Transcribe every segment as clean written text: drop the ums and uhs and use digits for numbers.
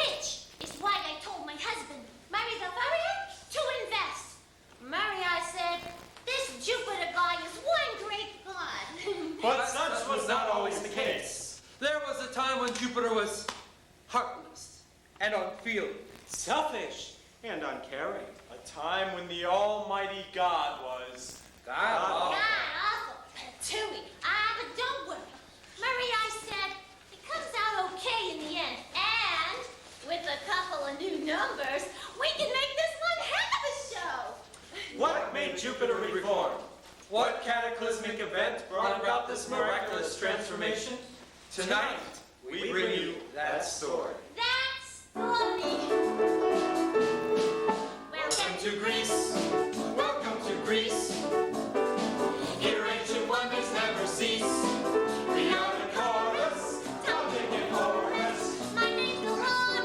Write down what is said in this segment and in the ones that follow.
Which is why I told my husband, marry the Varian to invest. Mary, I said, this Jupiter guy is one great god. But such was not always the case. There was a time when Jupiter was heartless and unfeeling, selfish and uncaring. A time when the almighty God was God awful. Tooey, but don't worry. Mary, I said, it comes out okay in the end. And with a couple of new numbers, we can make this one heck of a show. What made Jupiter reform? What cataclysmic event brought about this miraculous transformation? Tonight, we bring you that story. That's funny. Welcome to Greece. Welcome to Greece. Here ancient wonders never cease. We are the chorus, tumbling in chorus. My name's Dolores.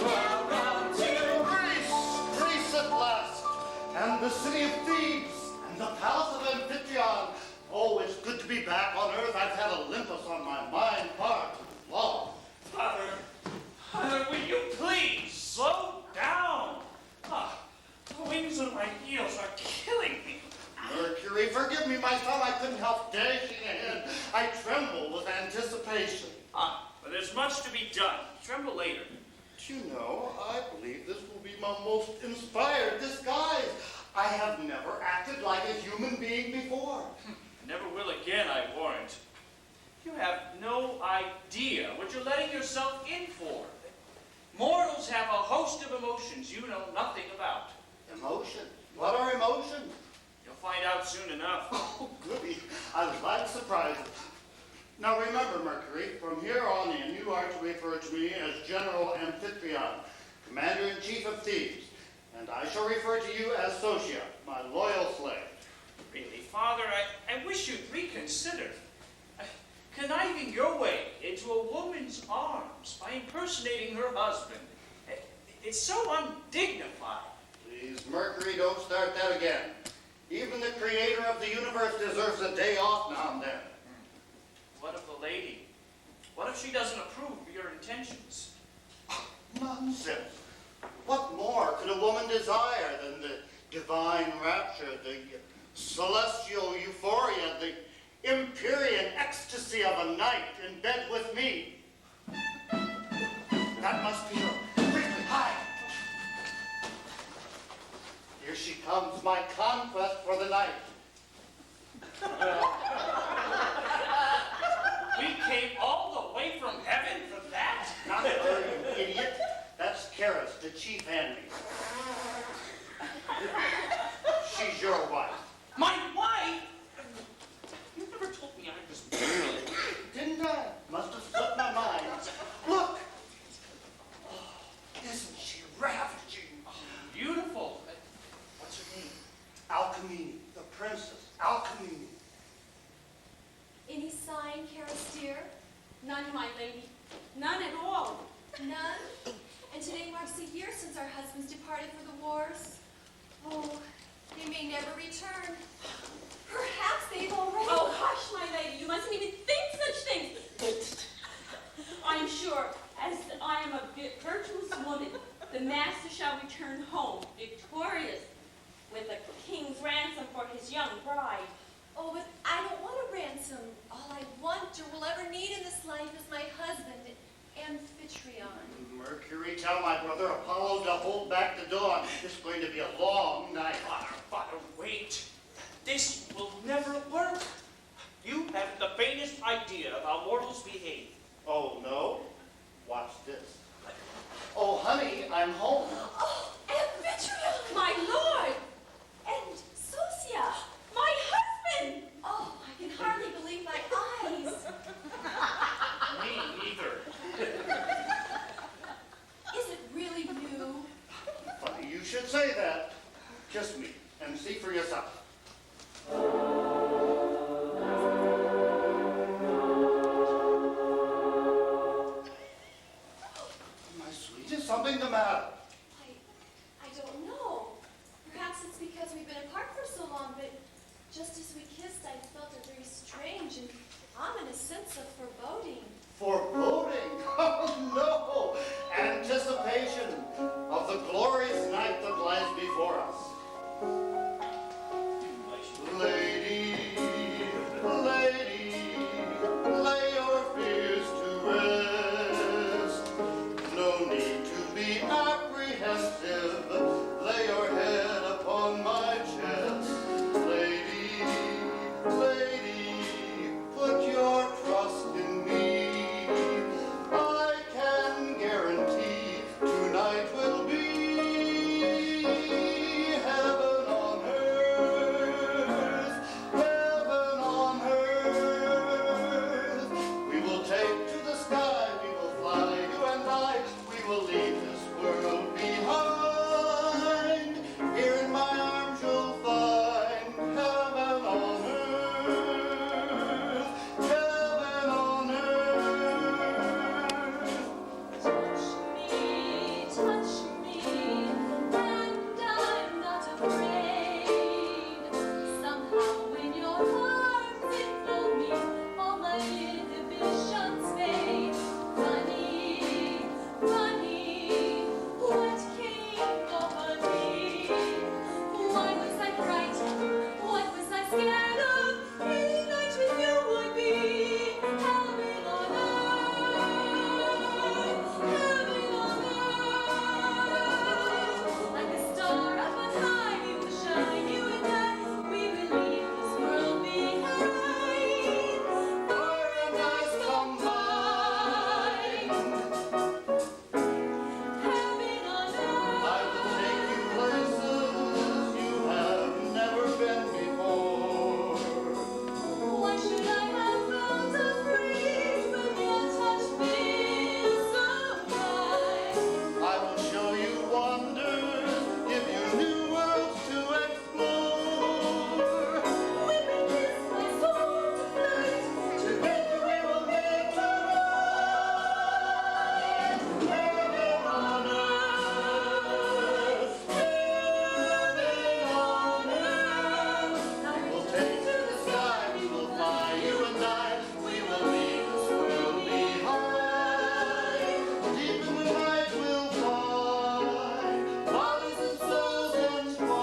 Welcome to Greece! Greece at last! And the city of Thebes! And the palace of Amphitryon! Oh, it's good to be back on Earth. I've had Olympus on my mind far too long. Father, will you please slow down? The wings of my heels are killing me. Mercury, forgive me, my son. I couldn't help dashing ahead. I tremble with anticipation. But there's much to be done. Tremble later. Do you know, I believe this will be my most inspired disguise. I have never acted like a human being before. Never will again, I warrant. You have no idea what you're letting yourself in for. Mortals have a host of emotions you know nothing about. Emotions? What are emotions? You'll find out soon enough. Oh, goody. I like surprises. Now remember, Mercury, from here on in, you are to refer to me as General Amphitryon, Commander-in-Chief of Thebes, and I shall refer to you as Socia, my loyal slave. Really, Father, I wish you'd reconsider. Conniving your way into a woman's arms by impersonating her husband. It's so undignified. Please, Mercury, don't start that again. Even the creator of the universe deserves a day off now and then. What of the lady? What if she doesn't approve of your intentions? Nonsense. What more could a woman desire than the divine rapture, the celestial euphoria, the Empyrean ecstasy of a night in bed with me? That must be her. Quickly, hide! Here she comes, my conquest for the night. We came all the way from heaven for that? Not her, you idiot. That's Karis, the chief handmaid. She's your wife. My wife? You never told me I was married. Didn't I? Must have slipped my mind. Look! Oh, isn't she ravaging? Beautiful. What's her name? Alcmene, the princess. Alcmene. Any sign, Karis dear? None, my lady. None at all. None? And today marks a year since our husbands departed for the wars. Oh, they may never return. Perhaps they've already... Oh, hush, my lady. You mustn't even think such things. I'm sure, as I am a virtuous woman, the master shall return home victorious with a king's ransom for his young bride. Oh, but I don't want a ransom. All I want or will ever need in this life is my husband, Amphitryon. Mercury, tell my brother Apollo to hold back the dawn. It's going to be a long night. Father, wait. This will never work. You haven't the faintest idea of how mortals behave. Oh, no? Watch this. Oh, honey, I'm home. Oh, Amphitryon! My lord! And Socia, my husband! Oh, I can hardly believe my eyes. Me neither. Is it really you? Funny you should say that. Kiss me and see for yourself. My sweet, is something the matter? I don't know. Perhaps it's because we've been apart for so long, but just as we kissed, I felt a very strange and ominous sense of foreboding. Foreboding? Oh, no! will leave this world behind. Here in my arms you'll find heaven on earth, heaven on earth. Touch me, and I'm not afraid. Somehow when your arms enfold me, all my inhibitions fade. Funny, what came over me? Why was I frightened? What was I scared of? Any night with you would be heaven on earth, heaven on earth. Like a star up on high, we will shine, you and I. We will leave this world behind. Fire and ice combined. Heaven on earth. I will take you places you have never been before. Why should I have felt afraid when your touch feels so right? I will show you wonders, give you new worlds to explore. We may kiss my soul to flight. Together we will make it right. Heaven on earth, heaven on earth. We'll take to the sky, we will fly, you and I. We will leave this world behind. Deep in the night we'll find bodies and souls entwined.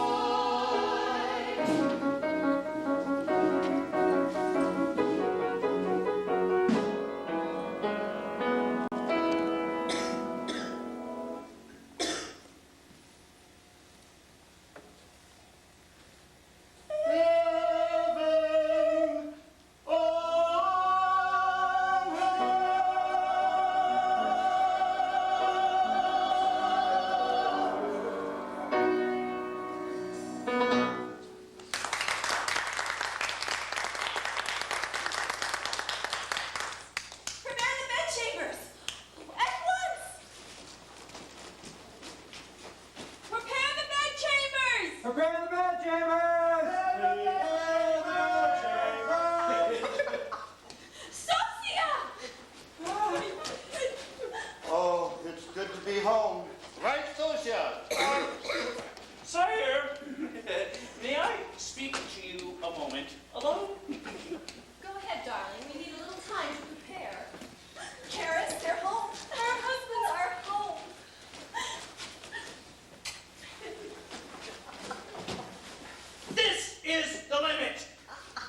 Heaven on Prepare the bedchambers! At once! Prepare the bedchambers! Prepare the bedchambers! Sophia! Oh, it's good to be home. Right, Socia? Sire, may I speak to you a moment alone? Go ahead, darling. We need a little time to prepare. Karis, they're home. Our husbands are home. This is the limit.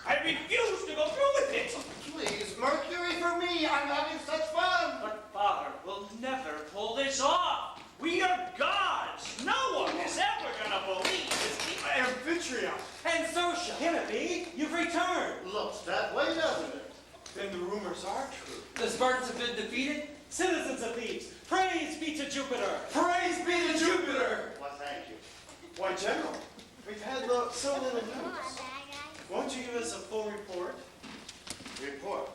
I refuse to go through with it. Please, Mercury for me. I'm having such fun. But Father will never pull this off. We are gods. No one is ever gonna believe this. Amphitryon and Socia. Can it be? You've returned. Looks that way, doesn't it? Then the rumors are true. The Spartans have been defeated. Citizens of Thebes, praise be to Jupiter. Praise be to Jupiter. Why, thank you. Why, General, we've had so little news. Won't you give us a full report? Report.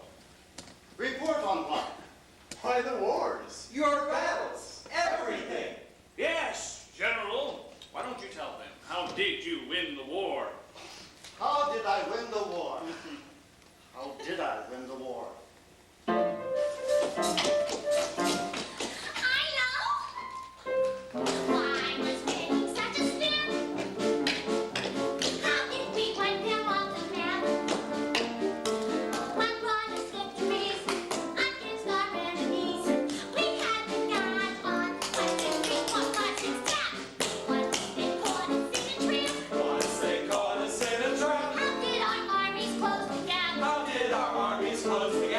Report on what? Why, the wars. Your battles, everything. Yes, General. Why don't you tell them? How did you win the war? How did I win the war? How did I win the war? I know. Why was winning such a snap? How did we wipe them off the map? What brought us victories against our enemies? We had the guys on 1, 2, 3, 4, 5, 6, tap. Once they caught us in a trap. Once they caught us in a trap. How did our armies close together? How did our armies close together?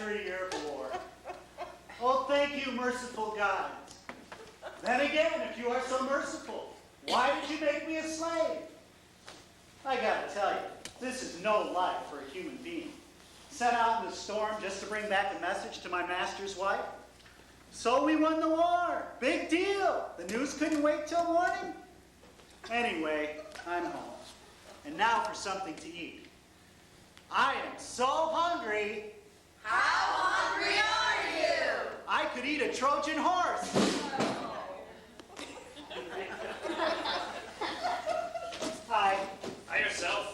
after a year of war. Oh, thank you, merciful gods. Then again, if you are so merciful, why did you make me a slave? I gotta tell you, this is no life for a human being. Sent out in the storm just to bring back a message to my master's wife. So we won the war. Big deal. The news couldn't wait till morning. Anyway, I'm home. And now for something to eat. I am so hungry. How hungry are you? I could eat a Trojan horse. Hi. Hi yourself.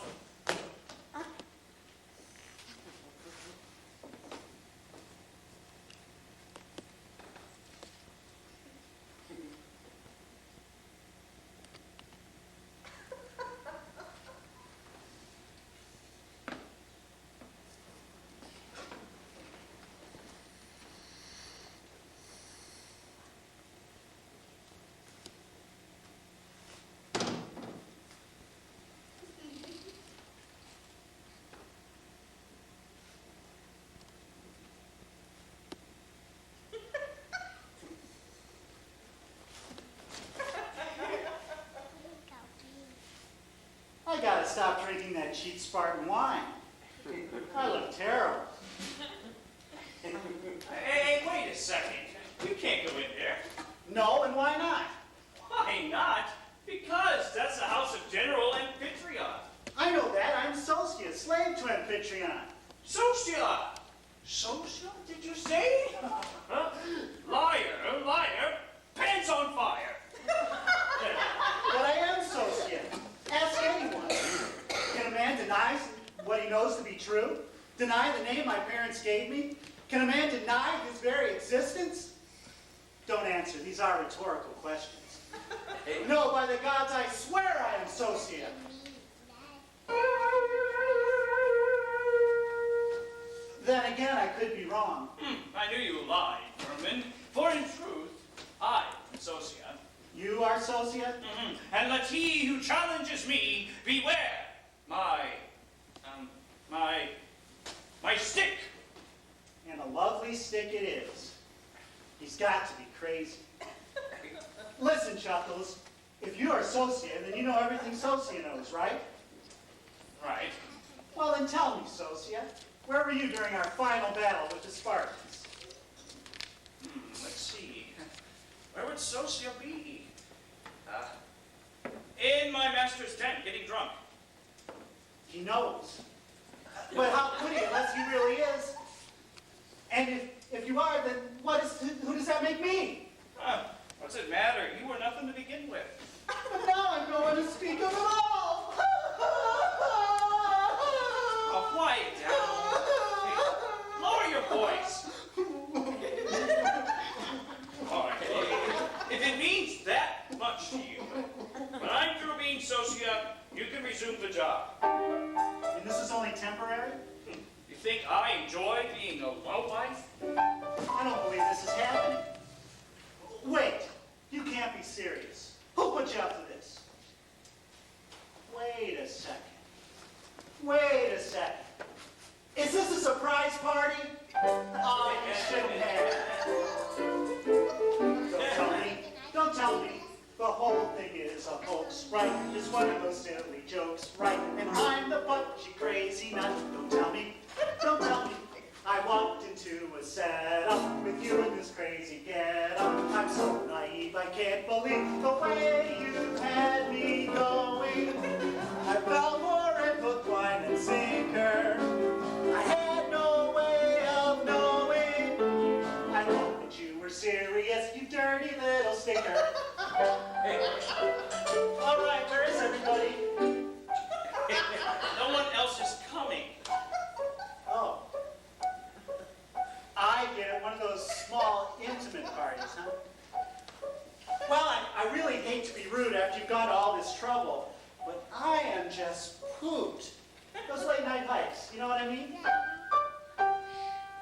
I gotta stop drinking that cheap Spartan wine. I look terrible. Hey, wait a second. You can't go in there. No, and why not? Why not? Because that's the house of General Amphitryon. I know that. I'm Sosia, slave to Amphitryon. Socia! Socia, did you say? Huh? Liar, liar, pants on fire. But I am Sosia. Ask anyone. Can a man deny what he knows to be true? Deny the name my parents gave me? Can a man deny his very existence? Don't answer. These are rhetorical questions. No, by the gods, I swear I am Sosia. Then again, I could be wrong. I knew you lied, Herman. For in truth, I am Socia. You are Sosia? And let he who challenges me beware my stick. And a lovely stick it is. He's got to be crazy. Listen, Chuckles, if you are Sosia, then you know everything Sosia knows, right? Right. Well, then tell me, Sosia, where were you during our final battle with the Spartans? Let's see. Where would Socia be? In my master's tent, getting drunk. He knows. But how could he unless he really is? And if you are, then who does that make me? What's it matter? You were nothing to begin with. But now I'm going to speak of it all. Oh, quiet down. Hey, lower your voice. All right. If it means that much to you, when I'm through being Socia, you can resume the job. And this is only temporary? You think I enjoy being a lowlife? I don't believe this is happening. Wait, you can't be serious. Who put you up to this? Wait a second. Wait a second. Is this a surprise party? Oh, you shouldn't have. Don't tell me. The whole thing is a hoax, right? It's one of those silly jokes, right? And I'm the butchy crazy nut. Don't tell me. Don't tell me. I walked into a setup with you in this crazy getup. I'm so naive, I can't believe the way you had me going. I fell for it, hook, line, and sinker. I had no way of knowing. I thought that you were serious, you dirty little stinker. All right, where is everybody? No one else is coming. Oh. I get it, one of those small, intimate parties, huh? Well, I really hate to be rude after you've gone to all this trouble, but I am just pooped. Those late night hikes, you know what I mean?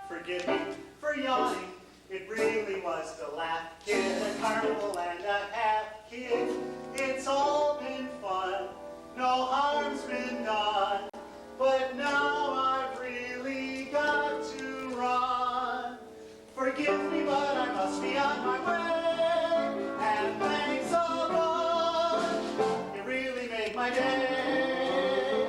Forgive me for yawning. It really was the laugh, kid, a carnival and a half, kid. It's all been fun, no harm's been done, but now I've really got to run. Forgive me, but I must be on my way. And thanks a bunch. You really made my day.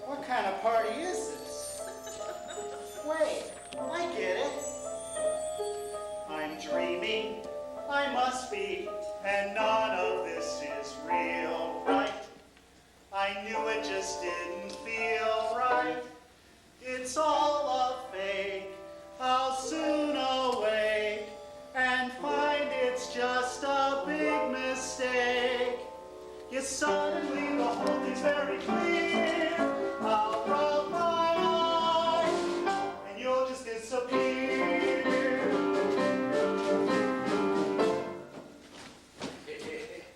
What kind of party is this? Wait, I get it. I'm dreaming, I must be, and none of this is real, right? I knew it just didn't feel right. It's all a fake. I'll soon awake and find it's just a big mistake. Yes, suddenly the whole thing's very clear. I'll rub my eyes and you'll just disappear.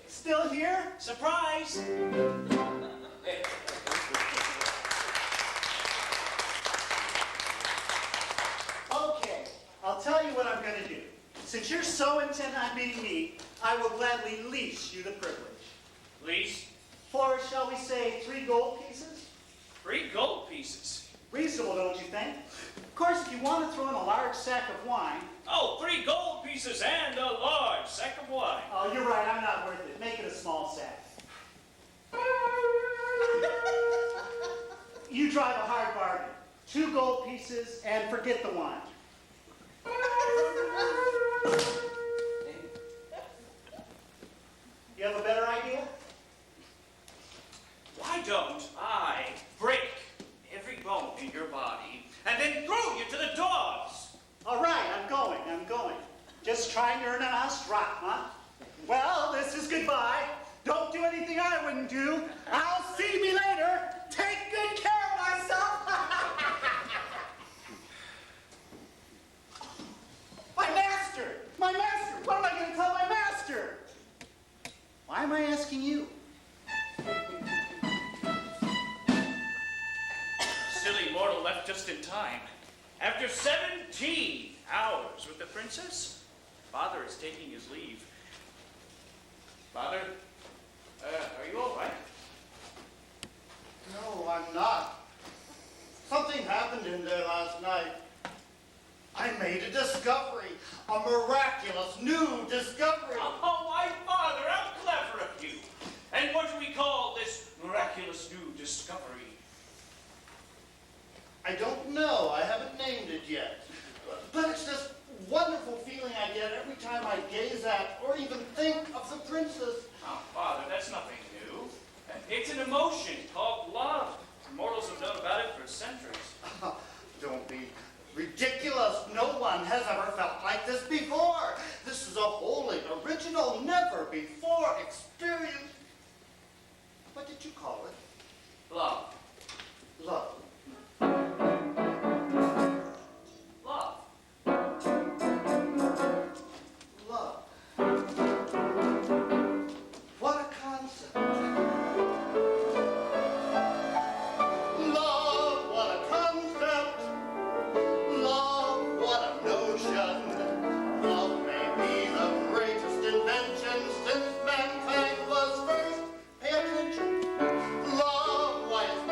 Still here? Surprise! Okay, I'll tell you what I'm going to do. Since you're so intent on meeting me, I will gladly lease you the privilege. Lease? For, shall we say, 3 gold pieces? 3 gold pieces. Reasonable, don't you think? Of course, if you want to throw in a large sack of wine... Oh, 3 gold pieces and a large sack of wine. Oh, you're right, I'm not worth it. Make it a small sack. You drive a hard bargain. 2 gold pieces and forget the wine. You have a better idea? Why don't I break every bone in your body and then throw you to the dogs? All right, I'm going. Just trying to earn an honest drop, huh? Well, this is goodbye. Don't do anything I wouldn't do. I'll see me later. Take good care of myself. My master! My master! What am I going to tell my master? Why am I asking you? Silly mortal left just in time. After 17 hours with the princess, Father is taking his leave. Father, are you all right? No, I'm not. Something happened in there last night. I made a discovery. A miraculous new discovery. Oh, my father, how clever of you. And what do we call this miraculous new discovery? I don't know. I haven't named it yet. But it's this wonderful feeling I get every time I gaze at or even think of the princess. Oh, Father, that's nothing new. It's an emotion called love. Mortals have known about it for centuries. Don't be ridiculous. No one has ever felt like this before. This is a wholly original, never before experience. What did you call it? Love. Love. Love. Love. What a concept. Love, what a concept. Love, what a notion. Love may be the greatest invention since mankind was first. Pay attention. Love, why it's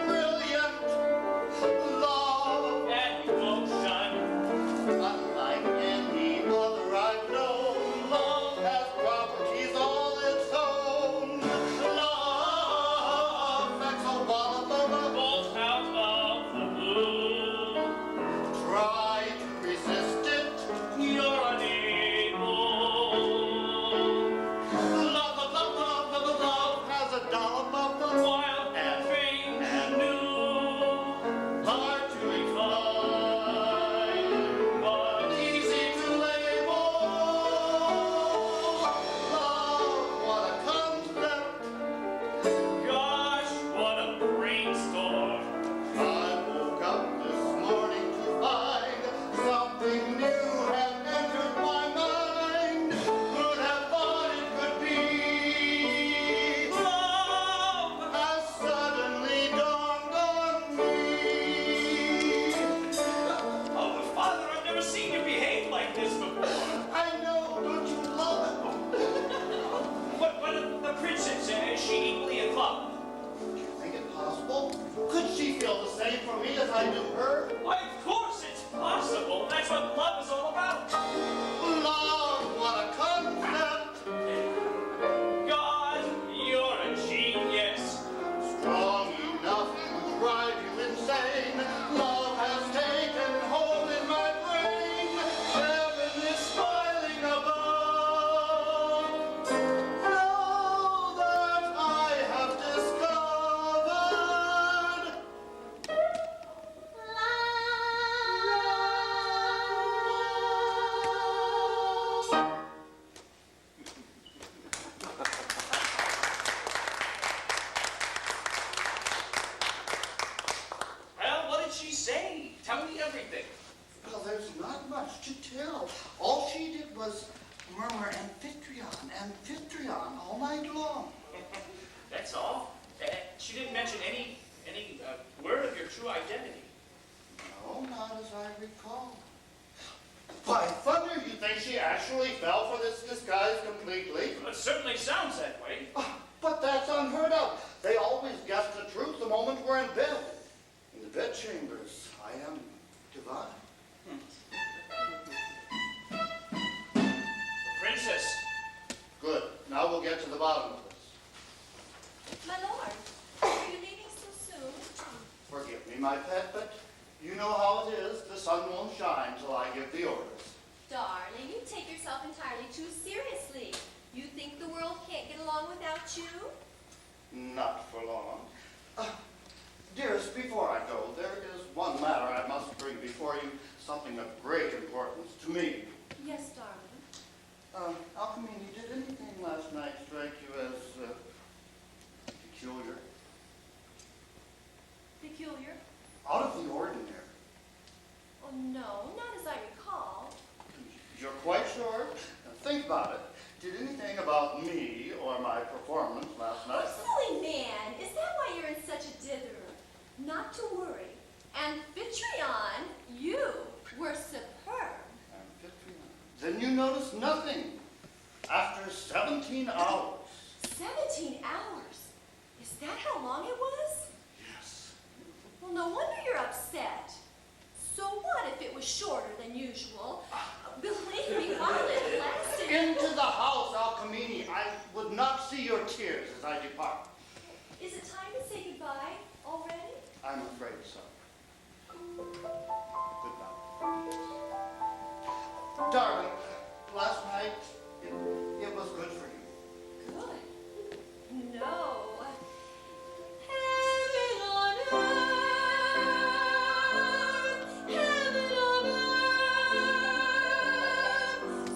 on all night long. That's all. She didn't mention any word of your true identity. No, not as I recall. By thunder, you think she actually fell for this disguise completely? Well, it certainly sounds that way. But that's unheard of. They always guess the truth the moment we're in bed. In the bedchambers, I am divine. Princess. Good. Now we'll get to the bottom of this. My lord, are you leaving so soon? Forgive me, my pet, but you know how it is. The sun won't shine till I give the orders. Darling, you take yourself entirely too seriously. You think the world can't get along without you? Not for long. Dearest, before I go, there is one matter I must bring before you, something of great importance to me. Yes, darling. Alcmene, did anything last night strike you as peculiar? Peculiar? Out of the ordinary? Oh, no, not as I recall. You're quite sure? Think about it. Did anything about me or my performance last night? Oh, silly man, is that why you're in such a dither? Not to worry. Amphitryon, you were superb. Amphitryon. Then you noticed nothing. After 17 hours. 17 hours? Is that how long it was? Yes. Well, no wonder you're upset. So what if it was shorter than usual? Believe me, while it lasted... Into the house, Alcmene. I would not see your tears as I depart. Is it time to say goodbye already? I'm afraid so. Good night. Darling, last night, it was good for you. Good. No. Heaven on earth, heaven on earth,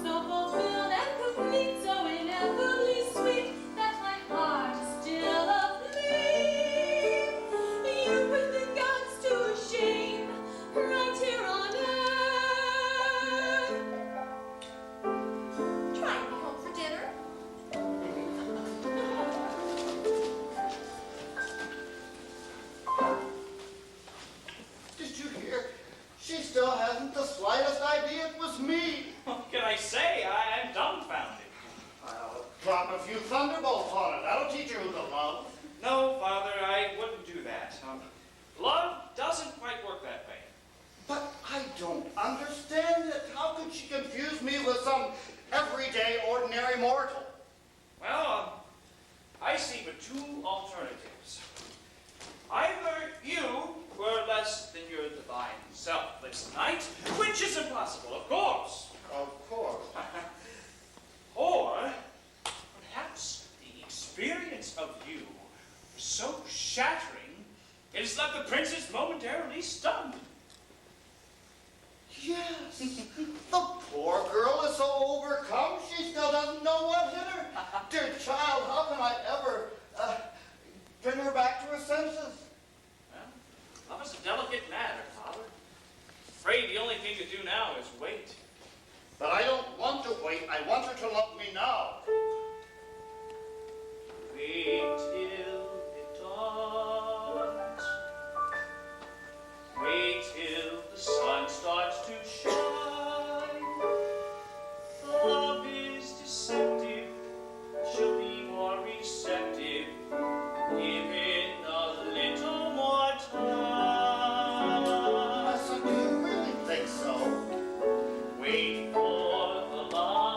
so fulfilled and complete, so ineffably sweet, that my heart is still aflame. You put the gods to shame, right here on earth. Try and be home for dinner. Did you hear? She still hasn't the slightest idea it was me. What can I say? I am dumbfounded. I'll drop a few thunderbolts on it. That'll teach her who to love. No, Father, I wouldn't do that. Love doesn't quite work that way. But I don't understand it. How could she confuse me with some everyday, ordinary mortal? Well, I see but two alternatives. Either you were less than your divine self this night, which is impossible, of course. Of course. Or perhaps the experience of you was so shattering, it has left the princess momentarily stunned. Yes. The poor girl is so overcome, she still doesn't know what hit her. Dear child, how can I ever bring her back to her senses? Well, love is a delicate matter, Father. Afraid the only thing to do now is wait. But I don't want to wait. I want her to love me now. Wait till it dawns. Wait till the sun starts to shine. Love is deceptive. She'll be more receptive. Given a little more time. So do you really think so? Wait for the light.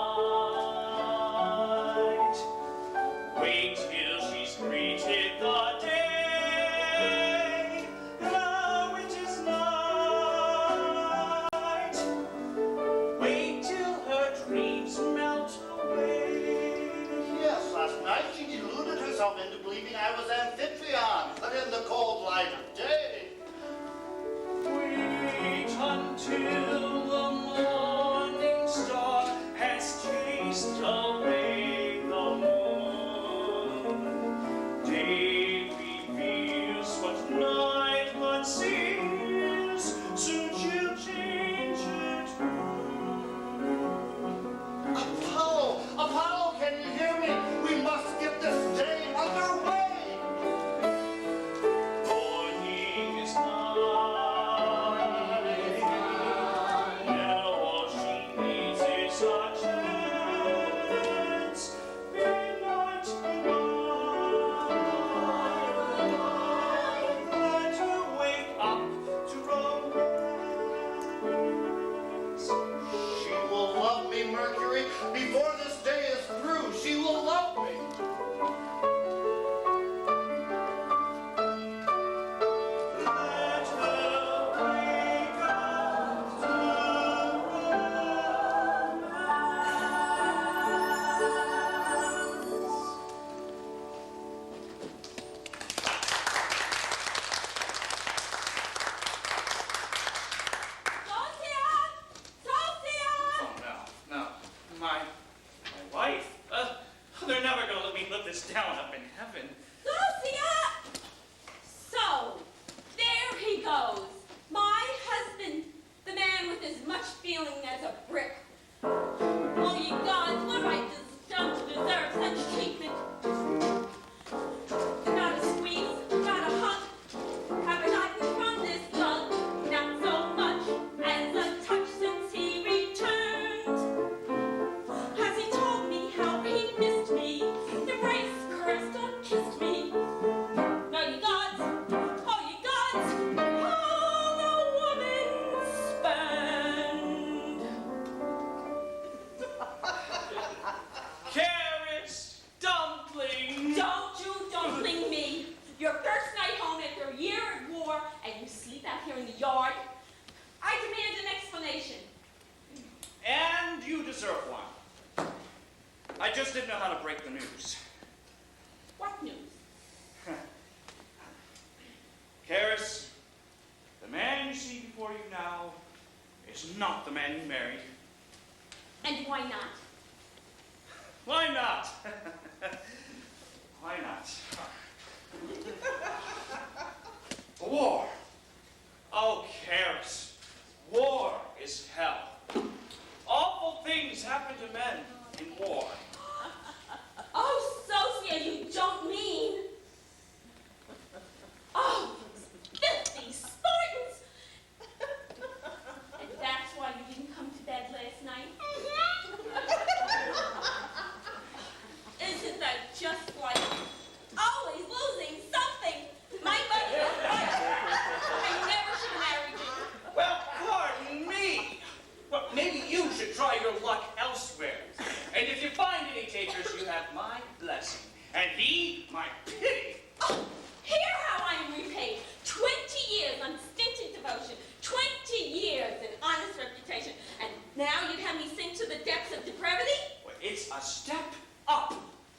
Wait till she's greeted the day. Now it is night. Wait till her dreams melt away. Yes, last night she deluded herself into believing I was Amphitryon, but in the cold light of day. Wait until the morning star has chased away the moon. Day reveals what night conceals. Soon she'll change her tune. Apollo! Apollo, can you hear me? We never going to let me live this down up in heaven. Lucia! So, there he goes. My husband, the man with as much feeling as a brick. Oh, ye gods, what have I done to deserve such treatment? Not a squeeze, not a hug. Have I gotten from this love? Not so much as a touch since he returned. Has he told me how he missed me? Embraced, caressed, or kissed me? No, ye gods, oh, ye gods, how the woman spurned. Carrots, dumplings. Don't you dumpling me. Your first night home after a year at war, and you sleep out here in the yard. I demand an explanation. And you deserve one. I just didn't know how to break the news. What news? Karis, the man you see before you now is not the man you married. And why not? Why not? Why not? The war. Oh, Karis, war is hell. Awful things happen to men in war. Oh, Sophia, you don't mean. Oh, those filthy Spartans! And that's why you didn't come to bed last night? Isn't that just like always losing something? My money was right. I never should have married you. Well, pardon me. Well, maybe you should try your luck elsewhere. And if you find any takers, you have my blessing. And he, my pity. Oh, hear how I am repaid. 20 years unstinted devotion, 20 years in honest reputation, and now you'd have me sink to the depths of depravity? Well, it's a step up.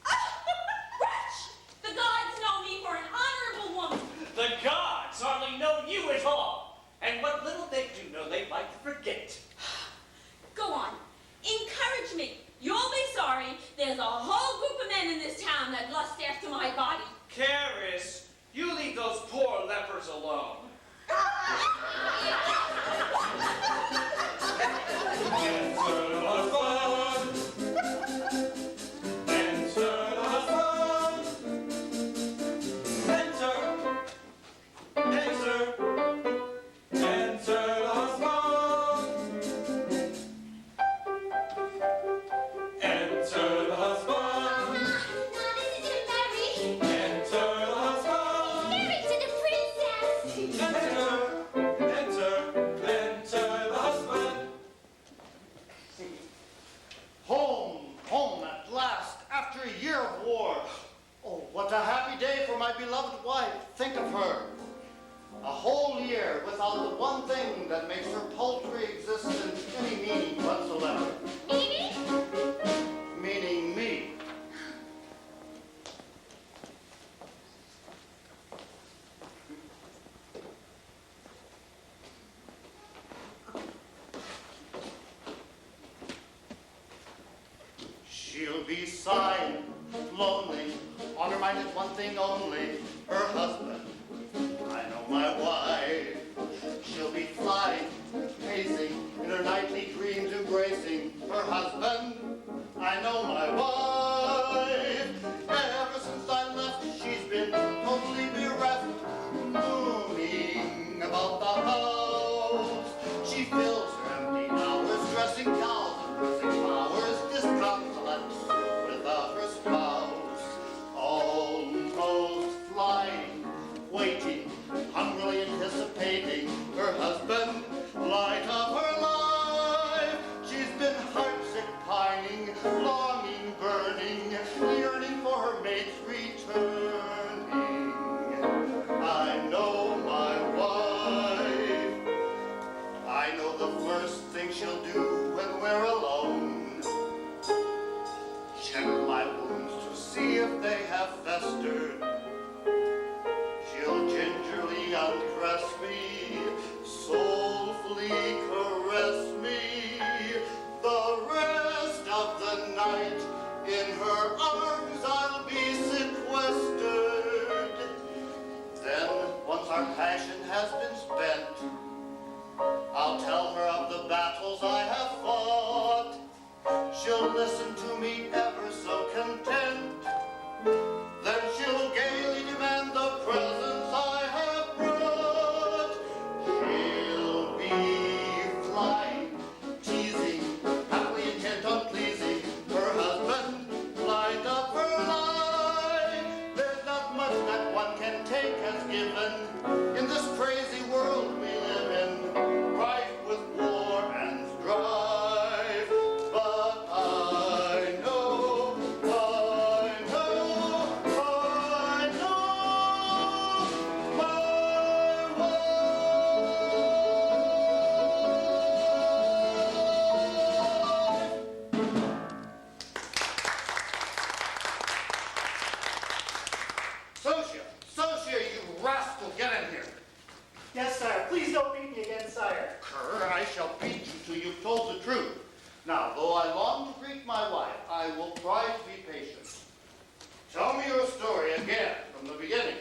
Wretch! The gods know me for an honorable woman. The gods hardly know you at all. And what little they do know, they like to forget. Go on. Encourage me. You'll be sorry. There's a whole group of men in this town that lust after my body. Karis, you leave those poor lepers alone. Home at last, after a year of war. Oh, what a happy day for my beloved wife. Think of her. A whole year without the one thing that makes her paltry existence any meaning whatsoever. Meaning? Meaning me. She'll be sighing, lonely, on her mind is one thing only, her husband. I know my wife. She'll be flying, pacing, in her nightly dreams embracing her husband. I know my wife. Ever since I left, she's been totally bereft, mooning about the house. She fills her empty hours dressing cows and pressing flowers, disconsolate without her spouse. Almost flying, waiting, hungrily anticipating her husband, light of her life. She's been heartsick, pining, longing, burning. rascal, get in here. Yes, sire. Please don't beat me again, sire. Cur, I shall beat you till you've told the truth. Now, though I long to greet my wife, I will try to be patient. Tell me your story again, from the beginning.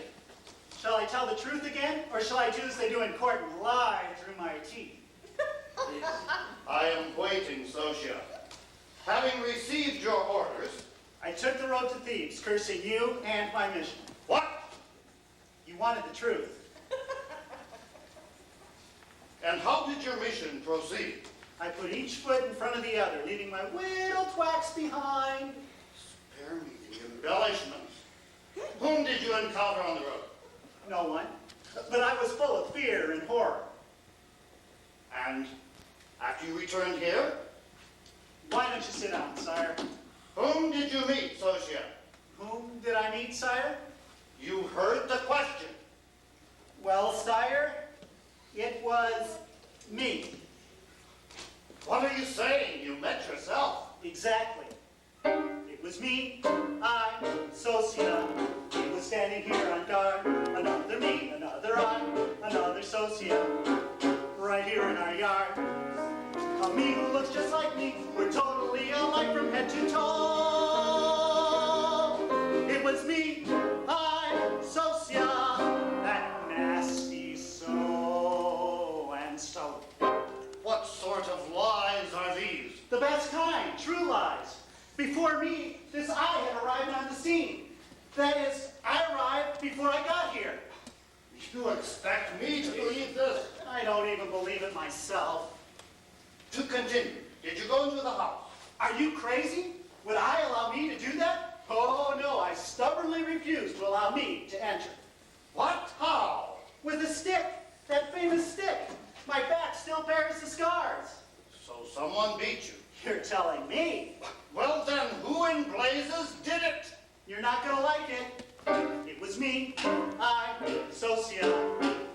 Shall I tell the truth again, or shall I do as they do in court and lie through my teeth? I am waiting, Socia. Having received your orders... I took the road to Thebes, cursing you and my mission. What? You wanted the truth. And how did your mission proceed? I put each foot in front of the other, leaving my little twacks behind. Spare me the embellishments. Whom did you encounter on the road? No one. But I was full of fear and horror. And after you returned here, Why don't you sit down, sire? whom did you meet, Socia? Whom did I meet, sire? You heard the question. Well, sire, it was me. What are you saying? You met yourself. Exactly. It was me, I, Socia. He was standing here on guard. Another me, another I, another Socia. Right here in our yard. A me who looks just like me. We're totally alike from head to toe. It was me, I, Socia. That nasty so and so. What sort of lies are these? The best kind, true lies. Before me, this I had arrived on the scene. That is, I arrived before I got here. You expect me to believe this? I don't even believe it myself. To continue, did you go into the house? Are you crazy? Would I allow me to do that? Oh no, I stubbornly refuse to allow me to enter. What? How? With a stick, that famous stick. My back still bears the scars. So someone beat you. You're telling me. Well then, who in blazes did it? You're not gonna like it. It was me, I, Socia.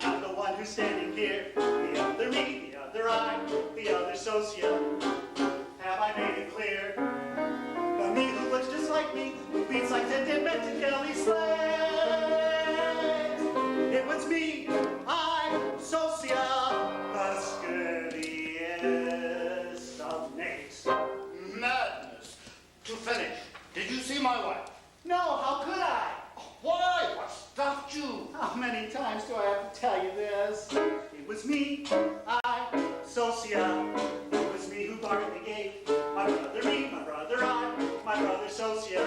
I'm the one who's standing here. The other me, the other I, the other Socia. Have I made it clear? The me who looks just like me, who beats like sentimental slaves. It was me, I, Socia, the scurriest of knaves. Madness. To finish, did you see my wife? No, how could I? Why? What stopped you? How many times do I have to tell you this? It was me, I, Socia. It was me who barred the gate. My brother me, my brother I, my brother Socia.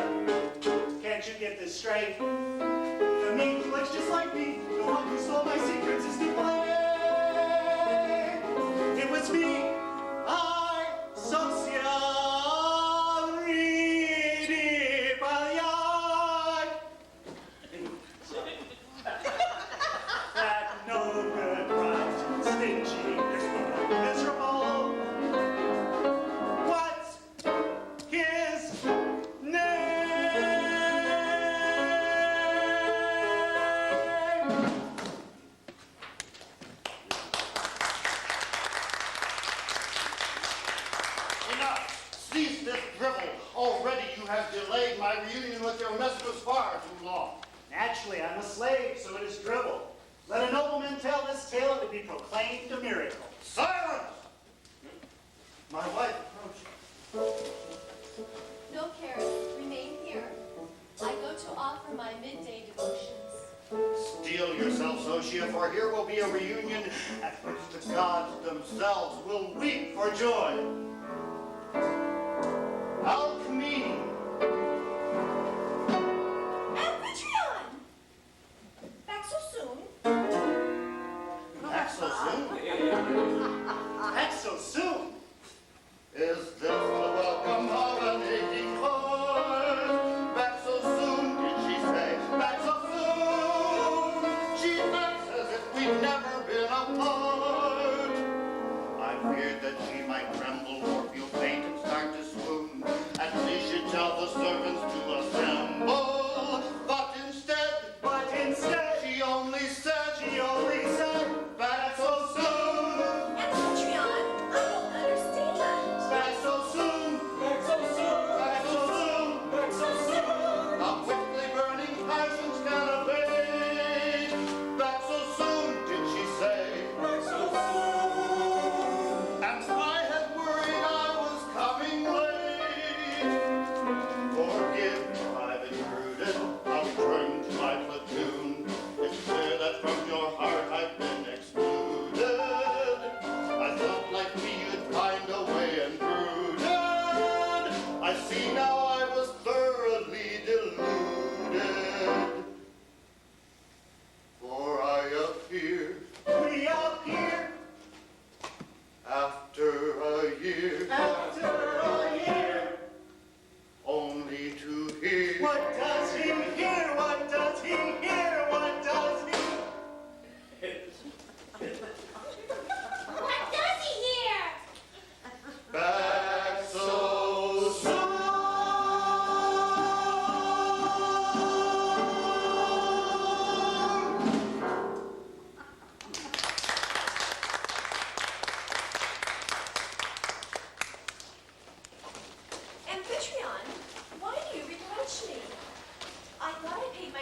Can't you get this straight? The me who looks just like me, the one who stole my secrets is to blame. It was me, I, Socia. Ridi Balyai. That no good, bright, stingy, this woman miserable. What's his name? Enough. Cease this drivel. Already you have delayed my reunion with your mistress far too long. Naturally, I'm a slave, so it is dribble. Let a nobleman tell this tale, it would be proclaimed a miracle. Silence! My wife approaching. No cares. Remain here. I go to offer my midday devotions. Steel yourself, Socia, for here will be a reunion at which the gods themselves will weep for joy. Alchemy. Amphitryon! Back so soon? Back so soon? Back so soon? Is this the welcome of an aching heart? Back so soon, did she say? Back so soon? She acts as if we'd never been apart. I feared that she might tremble or feel faint and start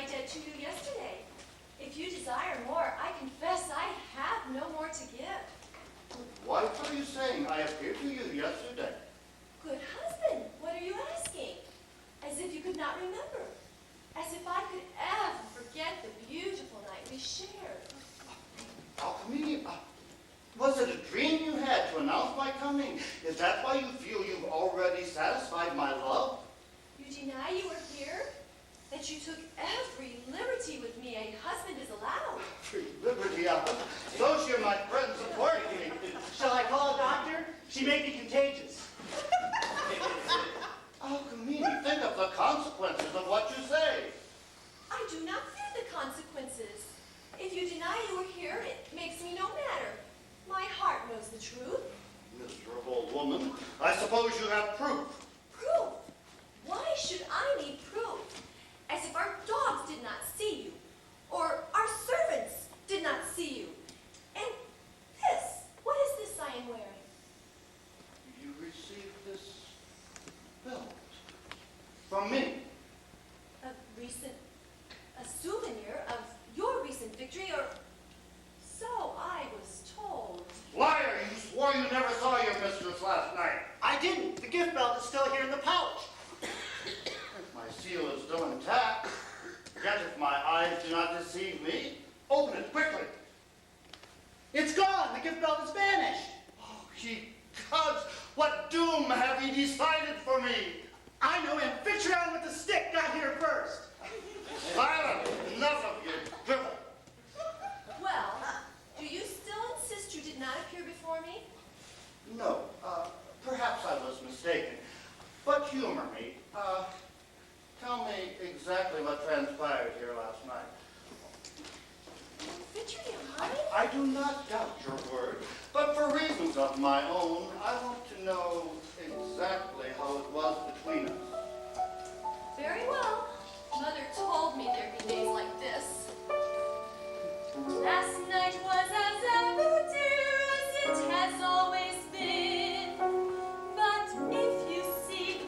I did to you yesterday. If you desire more, I confess I have no more to give. Wife, what are you saying? I appeared to you yesterday. Good husband, what are you asking? As if you could not remember. As if I could ever forget the beautiful night we shared. Alchemy, was it a dream you had to announce my coming? Is that why you feel you've already satisfied my love? You deny you were here? That you took every liberty with me a husband is allowed? Free liberty, so shall my friends support me. Shall I call a doctor? She may be contagious. Alchemy, think of the consequences of what you say. I do not fear the consequences. If you deny you were here, it makes me no matter. My heart knows the truth. Miserable woman, I suppose you have proof. Proof? Why should I need proof? As if our dogs did not see you, or our servants did not see you. And this, what is this I am wearing? You received this belt from me. A souvenir of your recent victory, or so I was told. Liar, you swore you never saw your mistress last night. I didn't. The gift belt is still here in the pouch. My seal is still intact. Yet if my eyes do not deceive me, open it quickly. It's gone. The gift belt is vanished. Oh, ye gods, what doom have ye decided for me? I know Amphitryon with the stick got here first. Silence! Enough of your drivel. Well, do you still insist you did not appear before me? No, perhaps I was mistaken. But humor me. Tell me exactly what transpired here last night. Amphitryon, honey? I do not doubt your word, but for reasons of my own, I want to know exactly how it was between us. Very well. Mother told me there'd be days like this. Last night was as ever dear as it has always been. But if you seek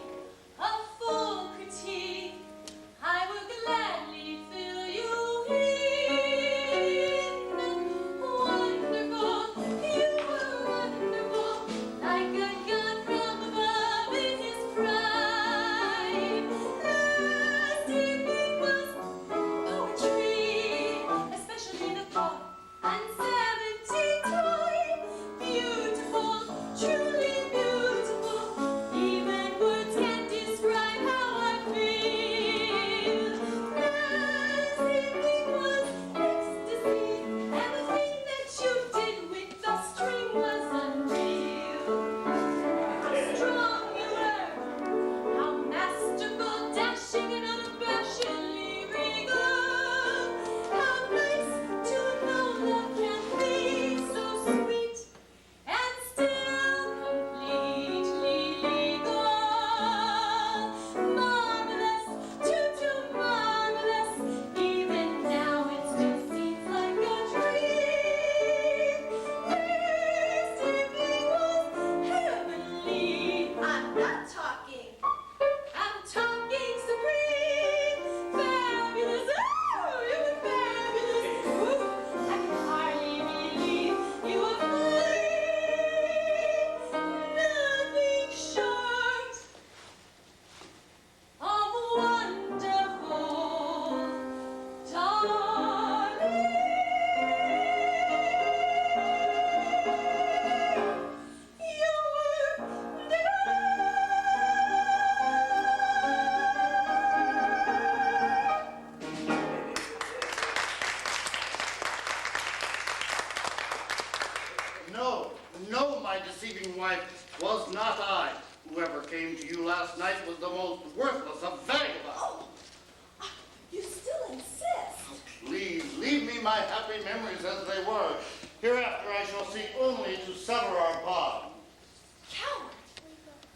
a full critique, I will gladly fill you in. Wonderful, you were wonderful, like a god from above in his prime. Last evening was poetry, especially the part on 70 time. Beautiful, truly beautiful, even words can't describe how I feel. Last evening was ecstasy, and the thing that you did with the string was unreal. How strong you were, how masterful, dashing and unabashedly regal. How nice to know love can be so sweet and still completely legal. Marvelous, too marvelous. Even now it still seems like a dream. This evening was heavenly. I'm not talking. I'm talking supreme. Fabulous. Oh, you were fabulous. Ooh, I can hardly believe you were mine. Nothing short of wonderful, darling. You were No, no, my deceiving wife, was not I. Whoever came to you last night was the most worthless of vagabonds. Oh, you still insist. Please, leave me my happy memories as they were. Hereafter I shall seek only to sever our bond. Coward!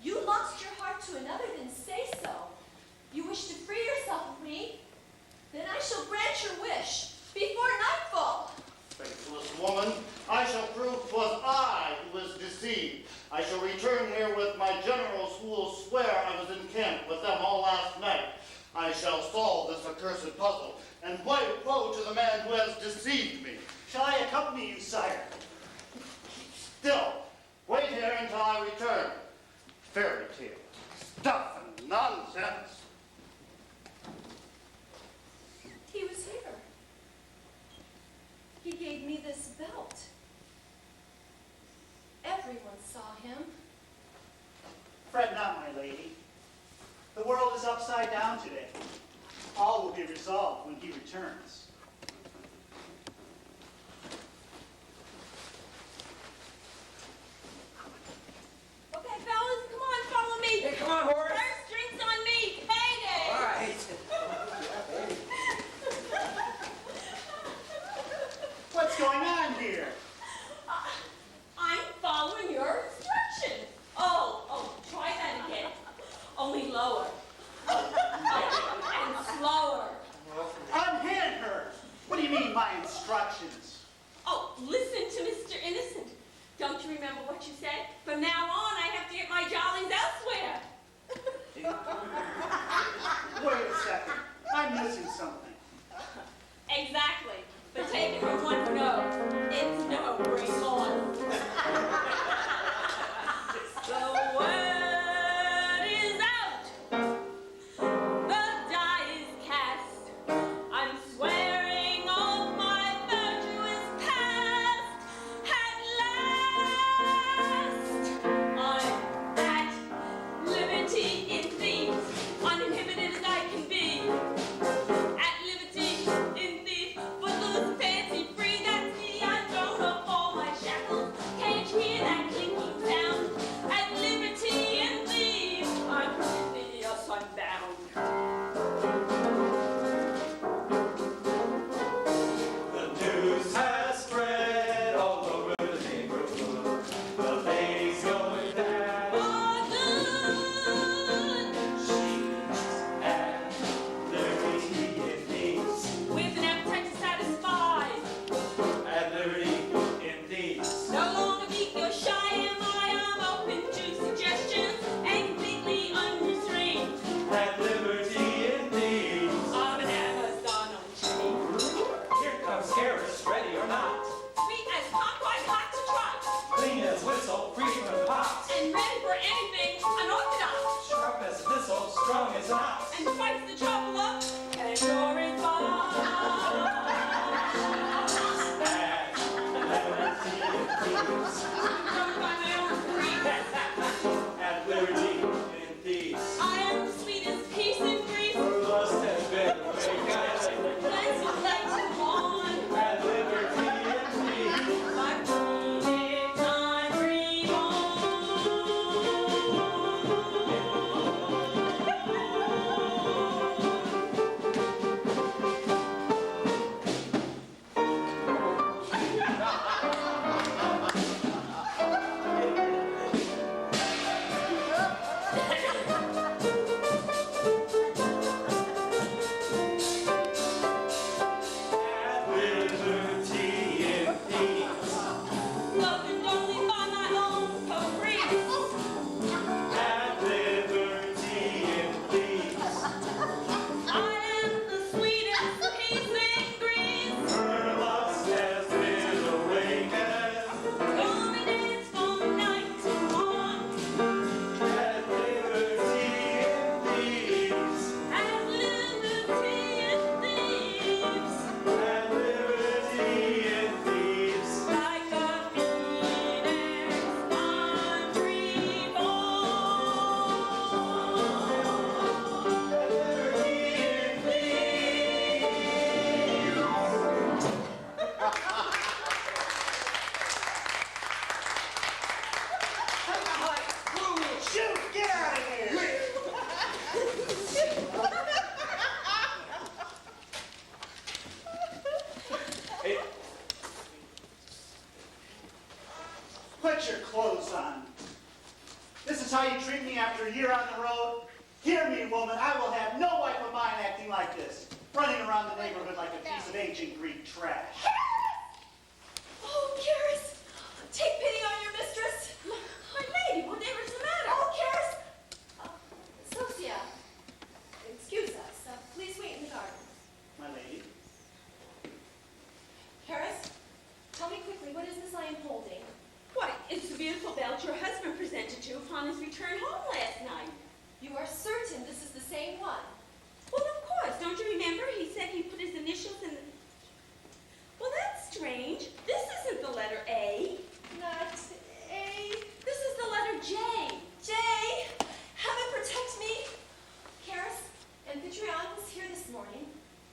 You lost your heart to another, then say so. You wish to free yourself of me? Then I shall grant your wish before nightfall. Faithless woman, I shall prove 'twas I who was deceived. I shall return here with my generals who will swear I was in camp with them all last night. I shall solve this accursed accursed puzzle, and woe to the man who has deceived me. Shall I accompany you, sire? Still, wait here until I return. Fairy tale, stuff and nonsense. He was here. He gave me this belt. Everyone saw him. Fret not, my lady. The world is upside down today. All will be resolved when he returns. Okay, fellas, come on, follow me. Hey, come on, Horace. First drinks on me. Payday. All right. What's going on here? I'm following your instructions. Oh, try that again. Only lower. And slower. Unhand her! What do you mean, my instructions? Oh, listen to Mr. Innocent. Don't you remember what you said? From now on, I have to get my jollies elsewhere. Wait a second. I'm missing something. Exactly. But take it from one who knows. It's no great loss. The word is out. The die is cast. I'm swearing off my virtuous past. At last, I'm at liberty in these, uninhibited as I can be. At liberty in these, but loose, fancy free. That's me. I'm thrown up all my shackles. Can't you hear that clinking sound? At liberty in these, I'm completely sunbound. The news has spread all over the neighborhood. The lady's going down. For good, She's at liberty in these. with an appetite to satisfy. At liberty in these. No longer meek or shy am I. I'm open to suggestions and completely unrestrained. At liberty in these. I'm an Amazon on chain. Here comes Harris, ready or not. Sweet as conquest, hot to trot, Clean as whistle, free from pots. and ready for anything unorthodox. Sharp as a thistle, strong as an ox. And fights the trouble up, and you're in box. At liberty in these. Governed by my own grief. At liberty in these. I am the sweetest piece in Greece. Her lust has been awakened. Let's let you on. At liberty in these. My queen, time At liberty in these. Governed only by my own caprice. At liberty in these. I am the sweetest piece in Greece. Her lust has been awakened. Come and dance from night to morn. At liberty in these. At liberty in thieves. At liberty in these. Like a phoenix, I'm reborn. At liberty in these. Shoot! Get out of here! Put your clothes on. This is how you treat me after a year on the road? Hear me, woman. I will have no wife of mine acting like this, running around the neighborhood like a piece of ancient Greek trash. Oh, Karis, take pity on your mistress. My lady, whatever's the matter? Oh, Karis. Sophia, excuse us. Please wait in the garden. belt your husband presented you upon his return home last night. You are certain this is the same one? Well, of course. Don't you remember? He said he put his initials in the... Well, that's strange. This isn't the letter A. Not A. This is the letter J. J. Heaven protect me. Karis, Amphitryon was here this morning,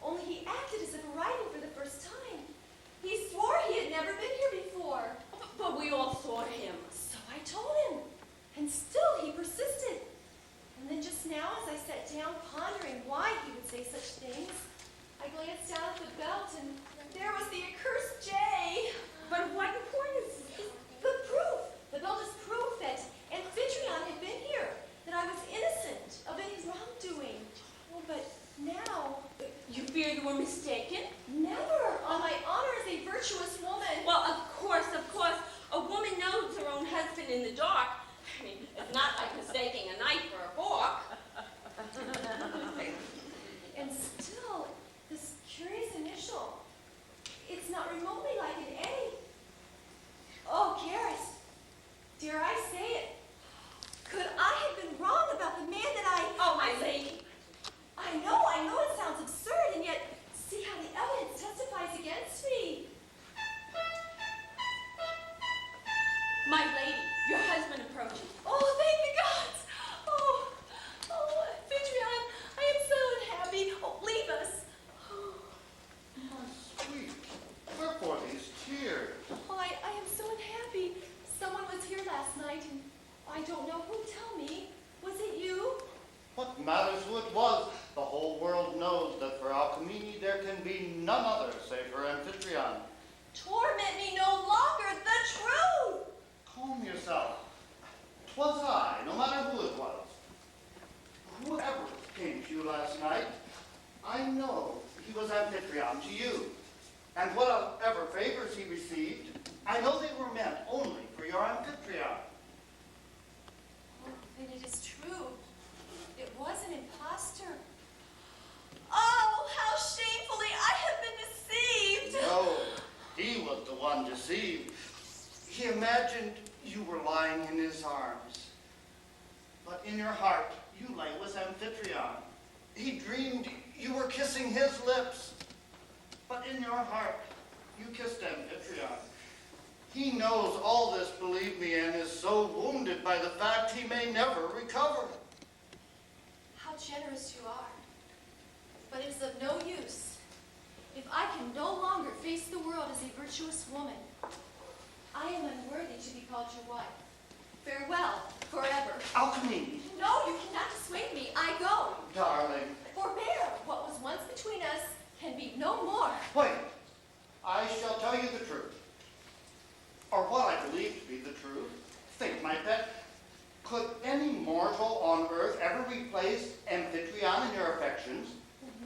only he acted as if arriving for the first time. He swore he had never been here before. But we all saw him. So I told him, and still he persisted. And then just now, as I sat down pondering why he would say such things, I glanced down at the belt, and there was the accursed J. But what importance is The proof! The belt is proof that Amphitryon had been here, that I was innocent of any wrongdoing. Oh, but now... You fear you were mistaken? Never! On my honor as a virtuous woman. Well, of course. A woman knows her own husband in the dark. I mean, it's not like mistaking a knife for a fork. And still, this curious initial, it's not remotely like an A. Oh, Karis, dare I say it? Could I have been wrong about the man that I... Oh, my lady. I know it sounds absurd, and yet see how the evidence testifies against me. My lady, your husband approaches. Oh, thank the gods! Oh, Amphitryon, I am so unhappy. Oh, leave us. My sweet, wherefore these tears? Oh, I am so unhappy. Someone was here last night, and I don't know who. Tell me, was it you? What matters who it was? The whole world knows that for Alcmene there can be none other save for Amphitryon. Torment me no longer, the truth! Calm yourself. 'Twas I, no matter who it was. Whoever came to you last night, I know he was Amphitryon to you. And whatever favors he received, I know they were meant only for your Amphitryon. Oh, then it is true. It was an impostor. Oh, how shamefully I have been deceived! No, he was the one deceived. He imagined you were lying in his arms. But in your heart, you lay with Amphitryon. He dreamed you were kissing his lips. But in your heart, you kissed Amphitryon. He knows all this, believe me, and is so wounded by the fact he may never recover. How generous you are. But it is of no use. If I can no longer face the world as a virtuous woman, I am unworthy to be called your wife. Farewell, forever. Alcmene. No, you cannot dissuade me. I go. Darling. Forbear. What was once between us can be no more. Wait. I shall tell you the truth. Or what I believe to be the truth. Think, my pet. Could any mortal on earth ever replace Amphitryon in your affections?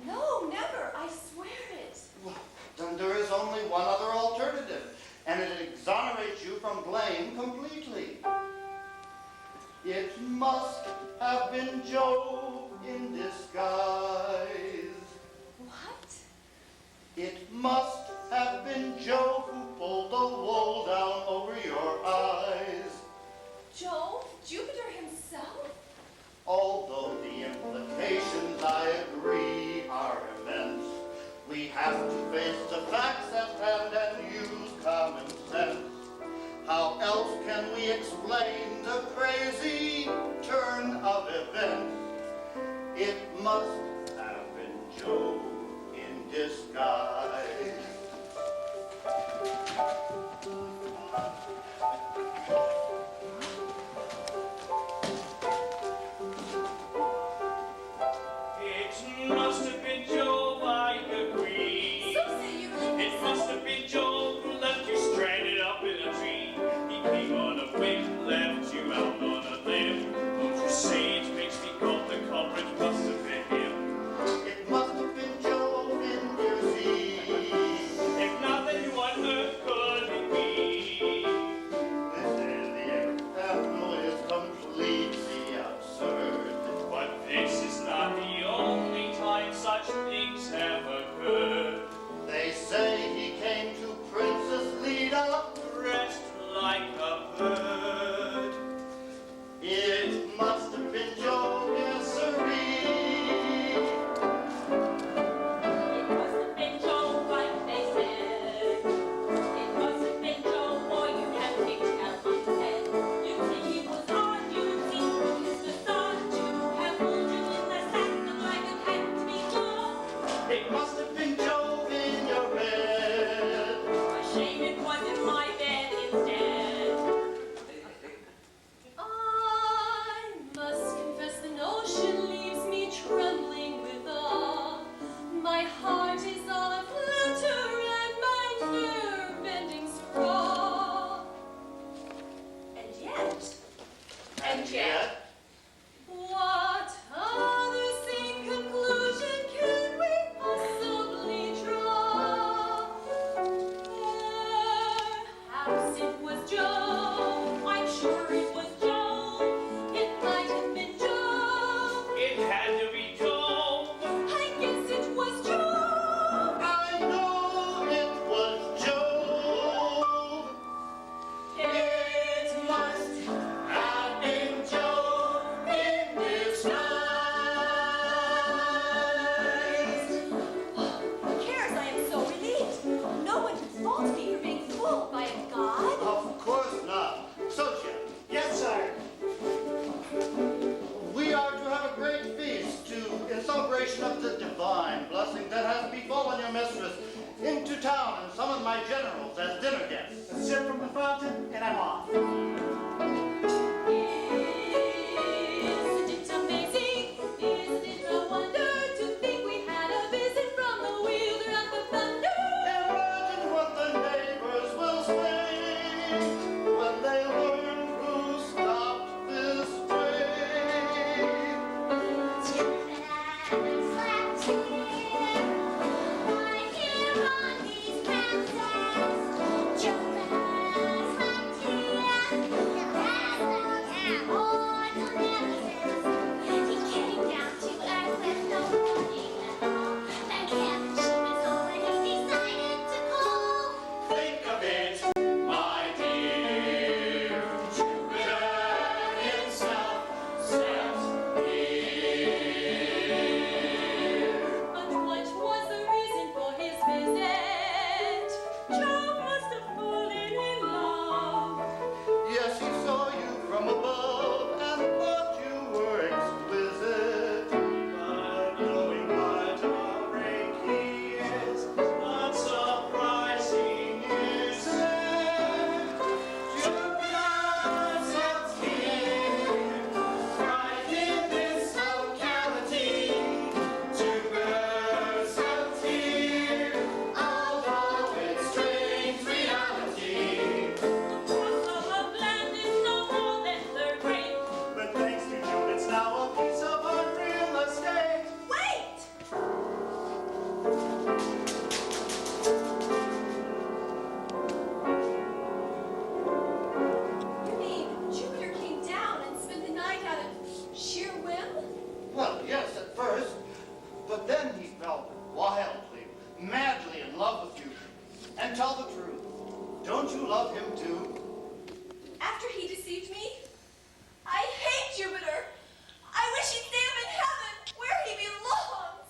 No, never. I swear it. Well, then there is only one other alternative, and it exonerates you from blame completely. It must have been Jove in disguise. What? It must have been Jove who pulled the wool down over your eyes. Jove? Jupiter himself? Although the implications, I agree, are immense, we have to face the facts at hand and use common sense. How else can we explain the crazy turn of events? It must have been Jove in disguise. It must have been Joe, I agree. So say you. It must have been Joe who left you stranded up in a tree. He came on a whim, left you out on a limb. Don't you say it makes me go, the culprit must have been him. It must have been Jove in your sea. It must have been Jove in your bed. A shame it wasn't my bed instead. I must confess the notion leaves me trembling with awe. My heart is all a flutter and my nerve-bending sprawl. And yet, what other sane conclusion can we possibly draw? Perhaps it was Joe. I'm sure it was Joe. It might have been Joe. It had to be Joe. I guess it was Joe. I know it was Jove. It must Have been Jove in this night. cares. I am so relieved. No one can fault me for being fooled by a god. Of course not. Socia, Yes, sir. we are to have a great feast in celebration of the divine blessing that has befallen your mistress. Into town and summon my generals as dinner guests. A sip from the fountain, and I'm off. Isn't it amazing? Isn't it a wonder to think we had a visit from the wielder of the thunder? Imagine what the neighbors will say when they learn who stopped this train. Think of it, my dear. Jupiter himself stepped here. But what was the reason for his visit? Joe must have fallen in love. Yes, he saw you from above and thought you were exquisite. But knowing what a rake he is, not surprising, is it? Jupiter sits here, right in this locality. Jupiter sits here, although it's strange reality. The course of a land is no more than third rate. But thanks to Jove, it's now a piece of unreal estate. Wait! You mean Jupiter came down and spent the night out of sheer whim? Well, yes, at first, but then he fell wildly, madly in love with you. And tell the truth, don't you love him too? After he deceived me? I hate Jupiter! I wish he'd stay up in heaven, where he belongs!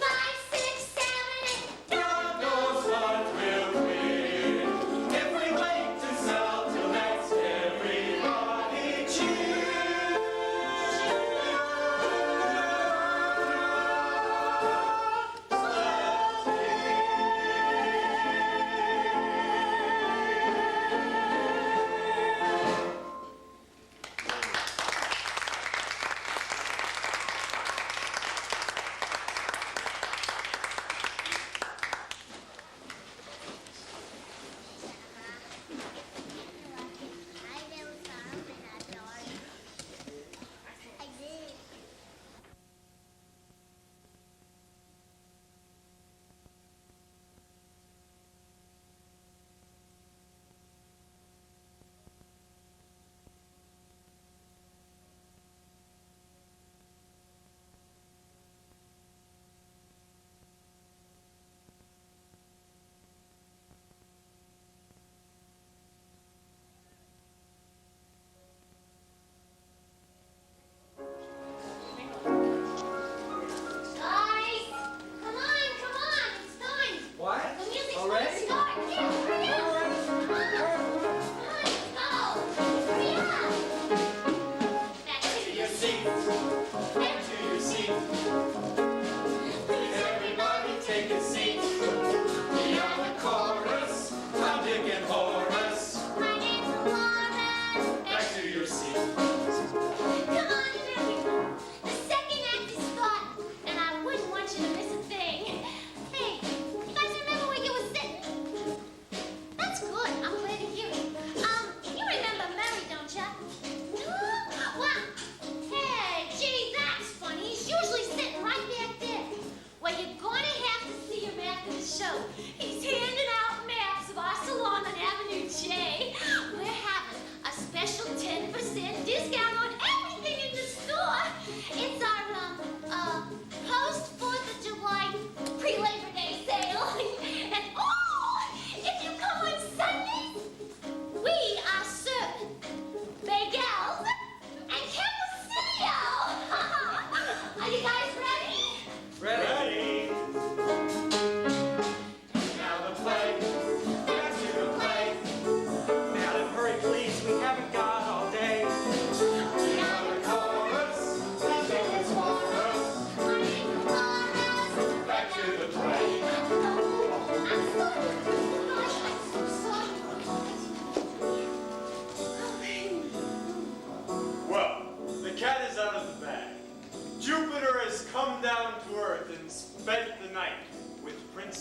5, 6, 7, 8. God knows what we'll win if we wait to sell till next. Everybody cheer.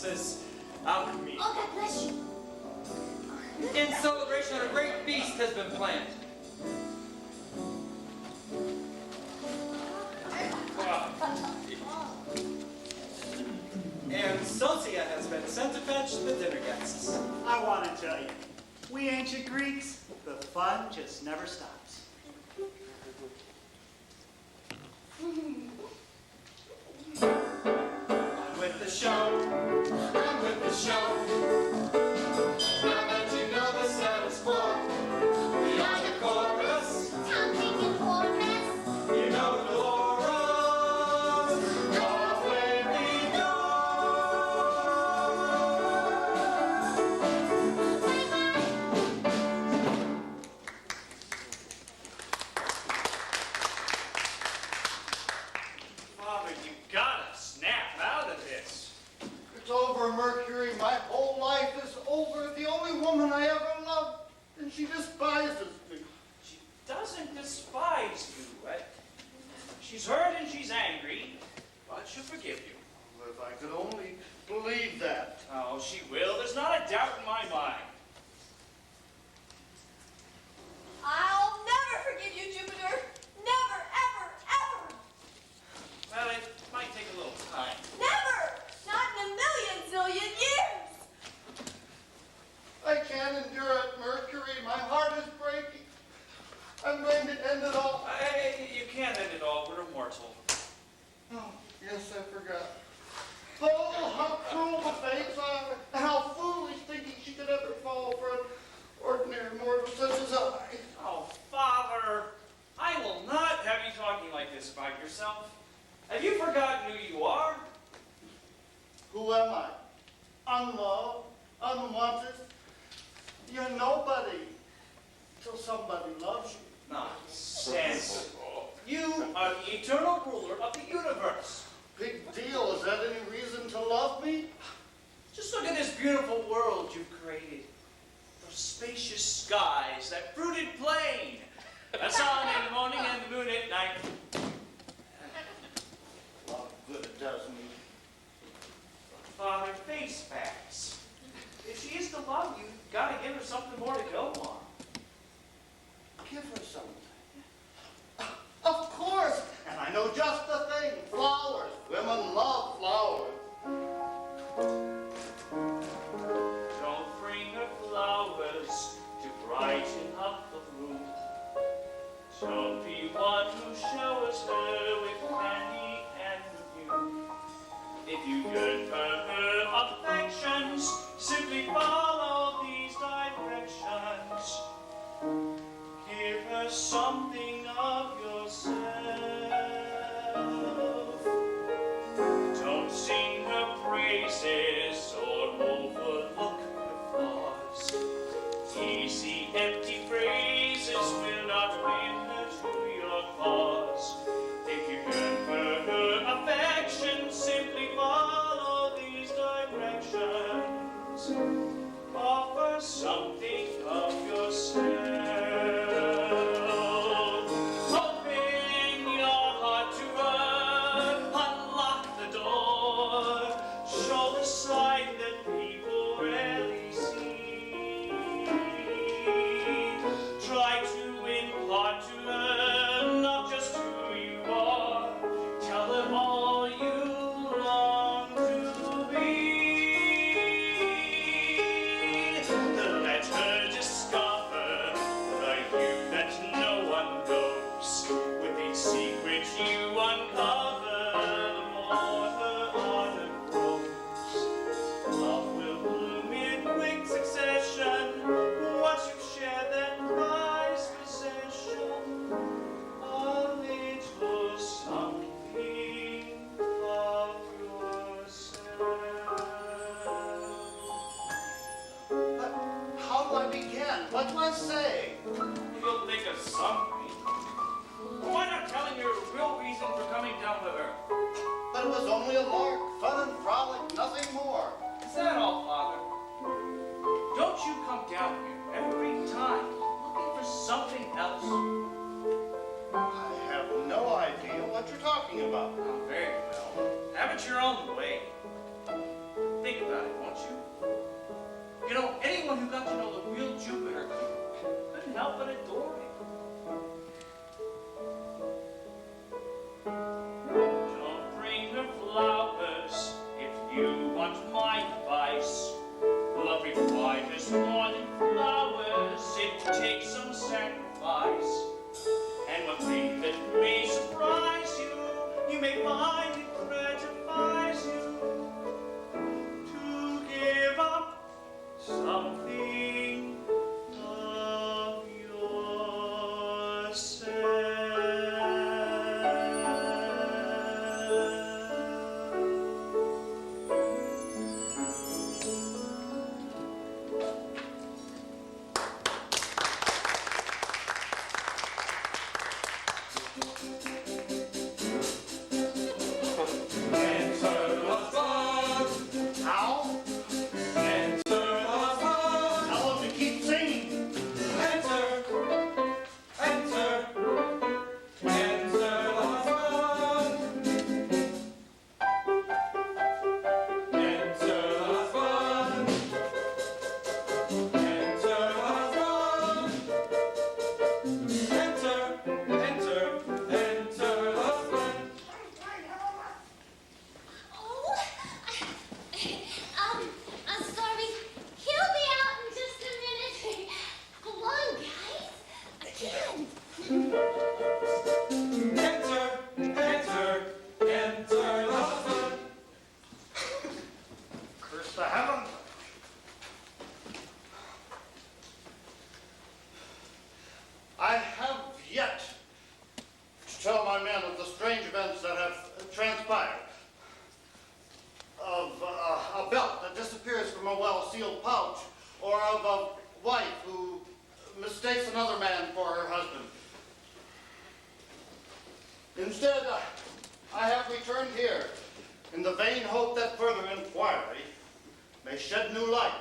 says alchemy. Oh, God bless you. In celebration, a great feast has been planned. And Sosia has been sent to fetch the dinner guests. I want to tell you, we ancient Greeks, the fun just never stops. On with the show. On with the show. Now that you know the status quo, we are the chorus. Something in chorus. You know the chorus. Away we go. Father, you gotta snap out of this. It's over, Mercury. My whole life is over. The only woman I ever loved, and she despises me. She doesn't despise you. She's hurt and she's angry, but she'll forgive you. Well, if I could only believe that. Oh, she will. There's not a doubt in my mind. I'll never forgive you, Jupiter. Never, ever, ever. Well, it might take a little time. Never. Not in a zillion years. I can't endure it, Mercury. My heart is breaking. I'm going to end it all. You can't end it all. We're immortal. Oh, yes, I forgot. Oh, how cruel the fates are, and how foolish thinking she could ever fall for an ordinary mortal such as I. Oh, Father, I will not have you talking like this about yourself. Have you forgotten who you are? Who am I? Unloved, unwanted. You're nobody till somebody loves you. Nonsense. You are the eternal ruler of the universe. Big deal. Is that any reason to love me? Just look at this beautiful world you've created. Those spacious skies, that fruited plain, the sun in the morning and the moon at night. A lot of good it does me. Father, face facts. If she is to love you, you've got to give her something more to go on. Give her something. Of course. And I know just the thing. Flowers. Women love flowers. Don't bring her flowers to brighten up the room. Don't be one who showers her with candy and perfume. If you yearn for her affections, simply follow these directions. Give her something of yourself. Don't sing her praises or overlook her flaws. Easy, empty phrases will not win her to your cause. If you yearn for her affection, simply follow these directions. Offer something of yourself. Open your heart to her, unlock the door, show the side that people rarely see. Try to impart to her not just who you are, tell her all you long to be. Let her discover the you that no one knows. With each secret you uncover, the more her honor grows. Love will bloom in quick succession once you share that prized possession. A little something of yourself. But how do I begin? What do I say? You'll think of something. Why not telling your real reason for coming down to Earth? But it was only a lark, fun and frolic, nothing more. Is that all, Father? Don't you come down here every time looking for something else? I have no idea what you're talking about. Oh, very well. Have it your own way. Think about sacrifice. And one thing that may surprise you, you may find it gratifies you to give up something of yourself. How? Tell him to keep singing. Oh, I'm sorry. He'll be out in just a minute. Go on, guys. Again. Curse the heaven. I have yet to tell my men of the strange events that have transpired. Of a belt that disappears from a well-sealed pouch, or of a wife who mistakes another man for her husband. Instead, I have returned here in the vain hope that further inquiry may shed new light.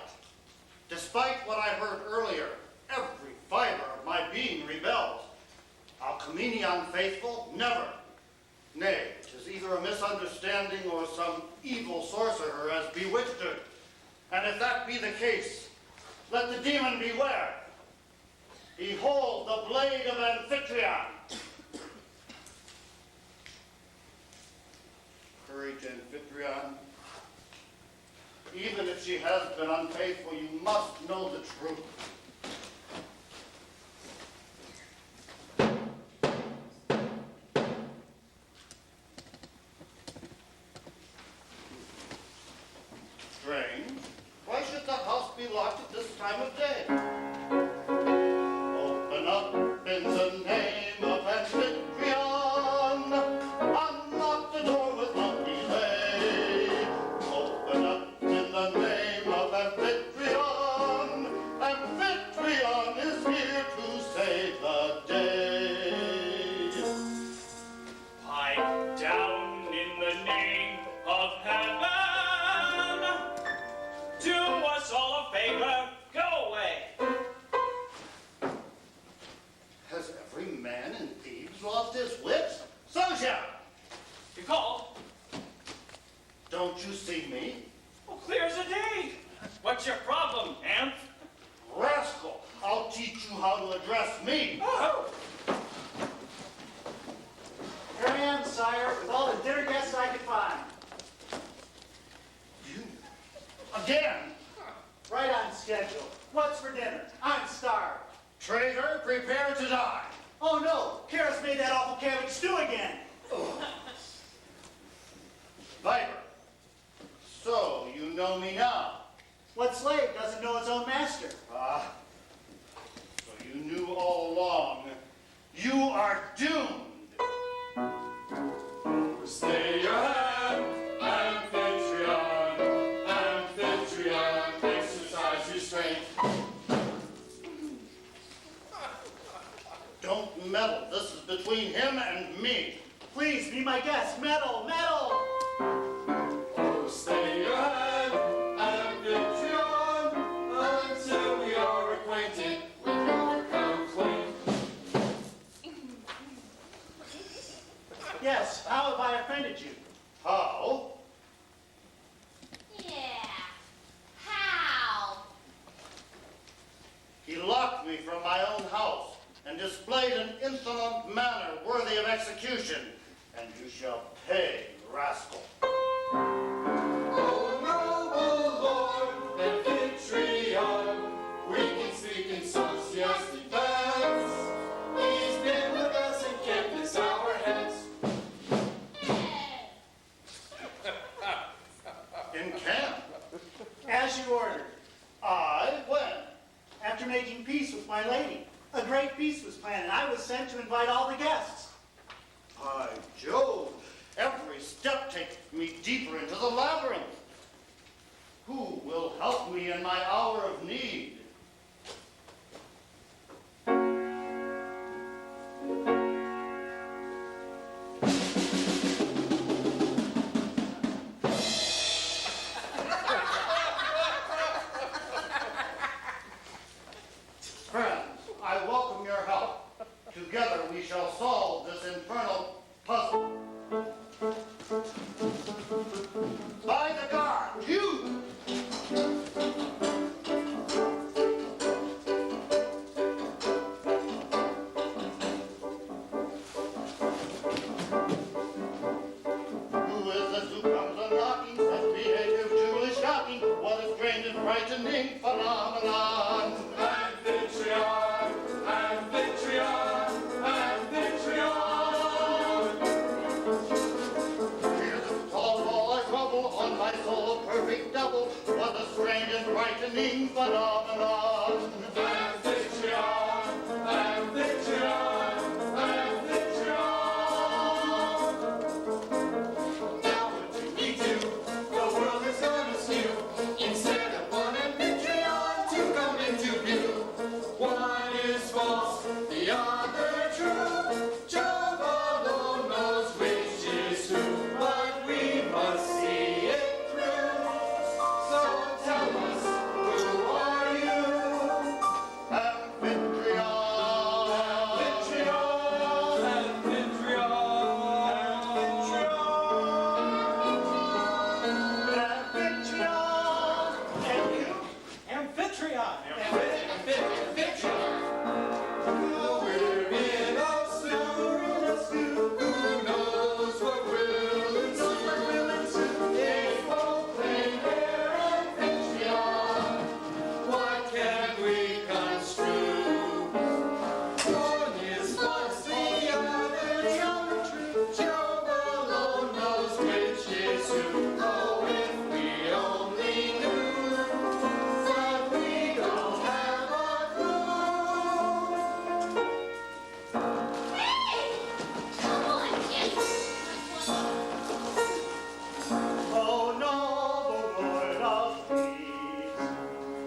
Despite what I heard earlier, every fiber of my being rebels. Alcmene faithful? Never. Nay, 'tis either a misunderstanding or some evil sorcerer has bewitched her. And if that be the case, let the demon beware. Behold the blade of Amphitryon. Courage, Amphitryon. Even if she has been unfaithful, you must know the truth. Strange. Why should the house be locked at this time of day? Open up in the name of Amphitryon. Unlock the door without delay. Open up in the name of Amphitryon. Amphitryon is here to save the day. Pipe down in the name of heaven. Do us all a favor, go away. Has every man in Thebes lost his wits? Soja! You called? Don't you see me? Well, clear as a day. What's your problem, Amph? Rascal! I'll teach you how to address me. Oh, Here I am, sire, with all the dinner guests I could find. You? Again? Right on schedule. What's for dinner? I'm starved. Traitor, prepare to die. Oh no, Kara's made that awful cabbage stew again. Viper. So, you know me now. What slave doesn't know his own master? Ah. So you knew all along. You are doomed. Stay your hand, Amphitryon, Amphitryon, exercise your strength. Don't meddle. This is between him and me. Please be my guest. Metal, metal! Oh, stay your hand, Amphitryon, until we are acquainted with your complaint. Yes, how have I offended you? How? Yeah. How? He locked me from my own house and displayed an insolent manner worthy of execution. And you shall pay, in camp. As you ordered. When? After making peace with my lady, a great feast was planned, and I was sent to invite all the guests. By Jove, every step takes me deeper into the labyrinth. Who will help me in my hour of need? Friends, I welcome your help. Together we shall solve this infernal puzzle. By the guard, you! Who is this who comes a-knocking? Must be native Jewish shocking. What a strange and frightening phenomenon. Amphitryon, Amphitryon, Amphitryon. Here's the thought of all I trouble on my soul, a perfect double. What a strange and frightening phenomenon. Amphitryon, Amphitryon, Amphitryon. Now what do we do? The world is on askew. Instead of one Amphitryon to come into view, one is false, the other true. Jove alone knows which is who, but we must see it through. So tell us, who are you? Amphitryon. Amphitryon! And you? Amphitryon. We're in a stew. Who knows what will ensue? They both claim they're Amphitryon. What can we construe? One is false, the other true. Jove alone knows which is who. Oh, if we only knew, but we don't have a clue. Hey! Come on, kids. Oh, noble lord of Thebes,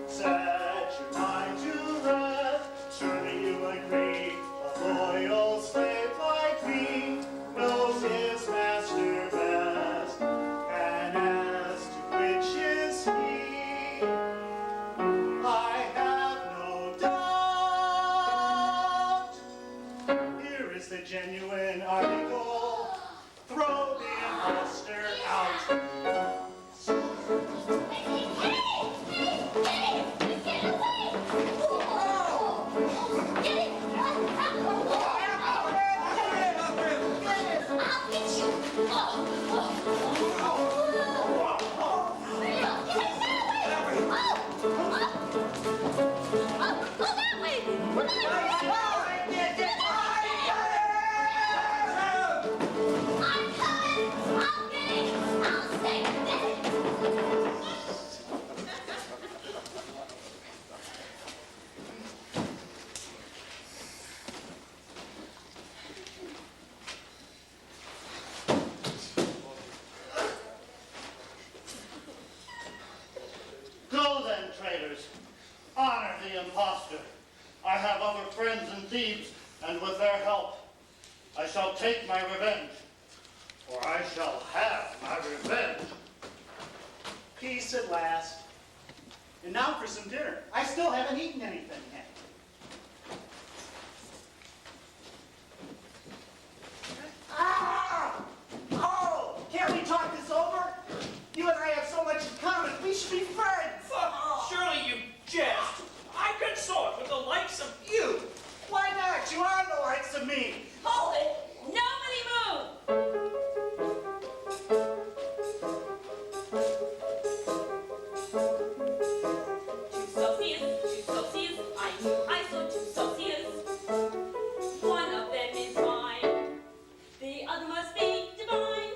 set your mind to rest. Surely you agree, a loyal slave like me knows his master best. And as to which is he, I have no doubt. Here is the genuine article. Throw the imposter out. Go then, traitors. Honor the impostor. I have other friends in Thebes, and with their help, I shall take my revenge. For I shall have my revenge. Peace at last. And now for some dinner. I still haven't eaten anything yet. Ah! Oh! Can't we talk this over? You and I have so much in common. We should be friends. Surely you jest. I consort with the likes of you. Why not? You are the likes of me. Hold it! Nobody move! Two Celsius, I knew I saw 2 Celsius. One of them is mine, the other must be divine.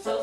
2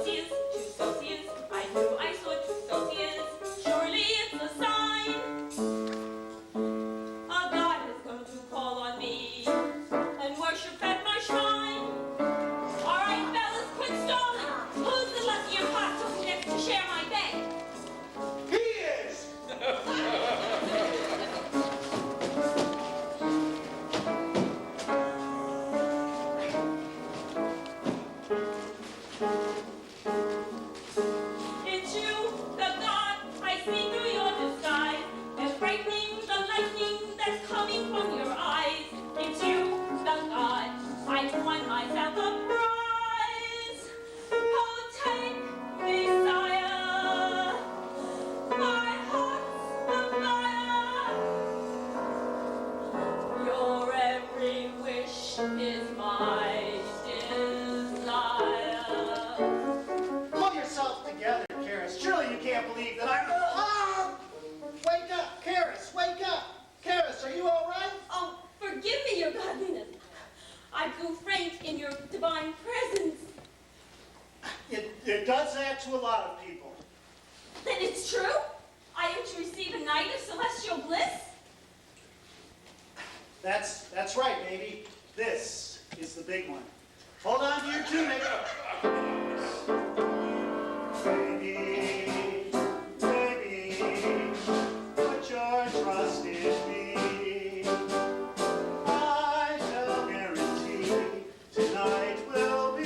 It does that to a lot of people. Then it's true? I am to receive a night of celestial bliss? That's right, baby. This is the big one. Hold on to your tunic. Baby, baby, put your trust in me. I shall guarantee tonight will be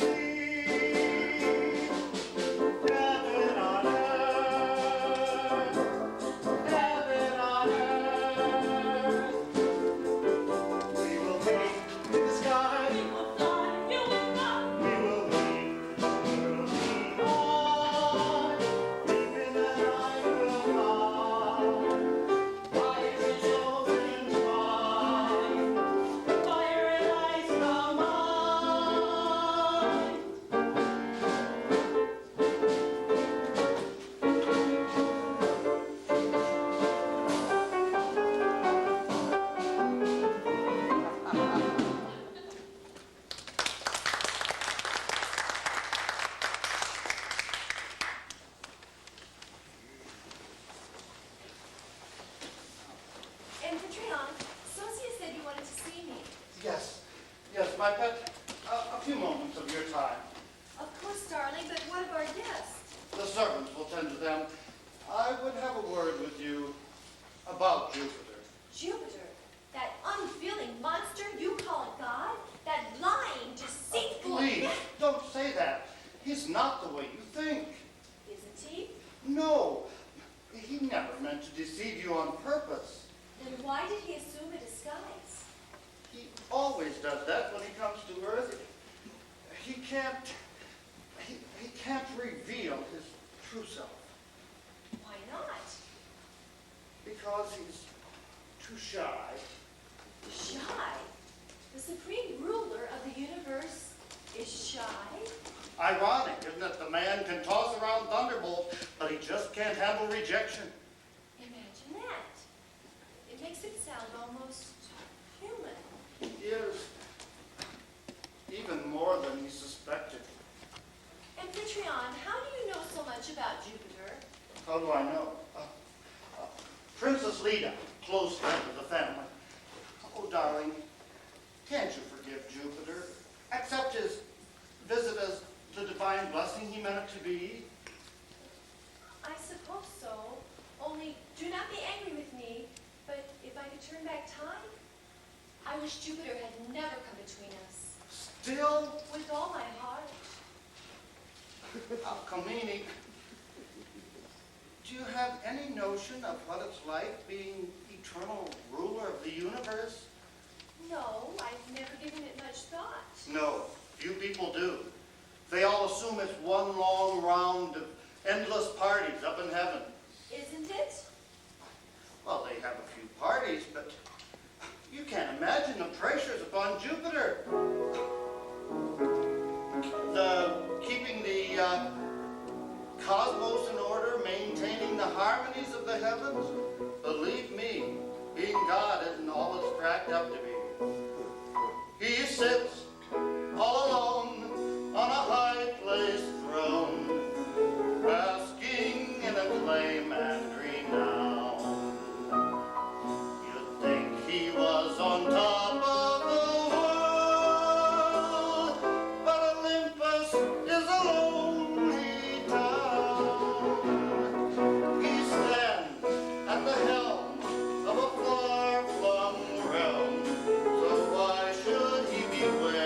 heaven on earth, heaven on earth. We will be in the sky. We will fly, you and I. We will leave the world behind. Deep in the night we'll fly. Fire and souls entwined. Fire and ice combined. And Patreon, Sosia said you wanted to see me. Yes, my pet. A few moments of your time. Of course, darling, but what of our guests? The servants will tend to them. I would have a word with you about Jupiter. Jupiter, that unfeeling monster you call a god? That lying, deceitful... Please, don't say that. He's not the way you think. Isn't he? No, he never meant to deceive you on purpose. Then why did he assume a disguise? He always does that when he comes to Earth. He can't reveal his true self Why not? because he's too shy. Shy? The supreme ruler of the universe is shy? Ironic, isn't it? The man can toss around thunderbolts, but he just can't handle rejection. Imagine that. It makes it sound almost human. He is even more than he suspected. And Patreon, how do you know so much about Jupiter? How do I know? Princess Leda, close friend of the family. Oh, darling, can't you forgive Jupiter? Accept his visit as the divine blessing he meant it to be? I suppose so. Only do not be angry with me, but if I could turn back time, I wish Jupiter had never come between us. Still? With all my heart. Alcomini, do you have any notion of what it's like being eternal ruler of the universe? No, I've never given it much thought. No, few people do. They all assume it's one long round of endless parties up in heaven. Isn't it? Well, they have a few parties, but you can't imagine the pressures upon Jupiter. Keeping the cosmos in order, maintaining the harmonies of the heavens. Believe me, being God isn't all it's cracked up to be. He sits all alone on a high-placed throne, basking in acclaim and renown. You'd think he was on top of the world, but Olympus is a lonely town. He stands at the helm of a far-flung realm, so why should he beware?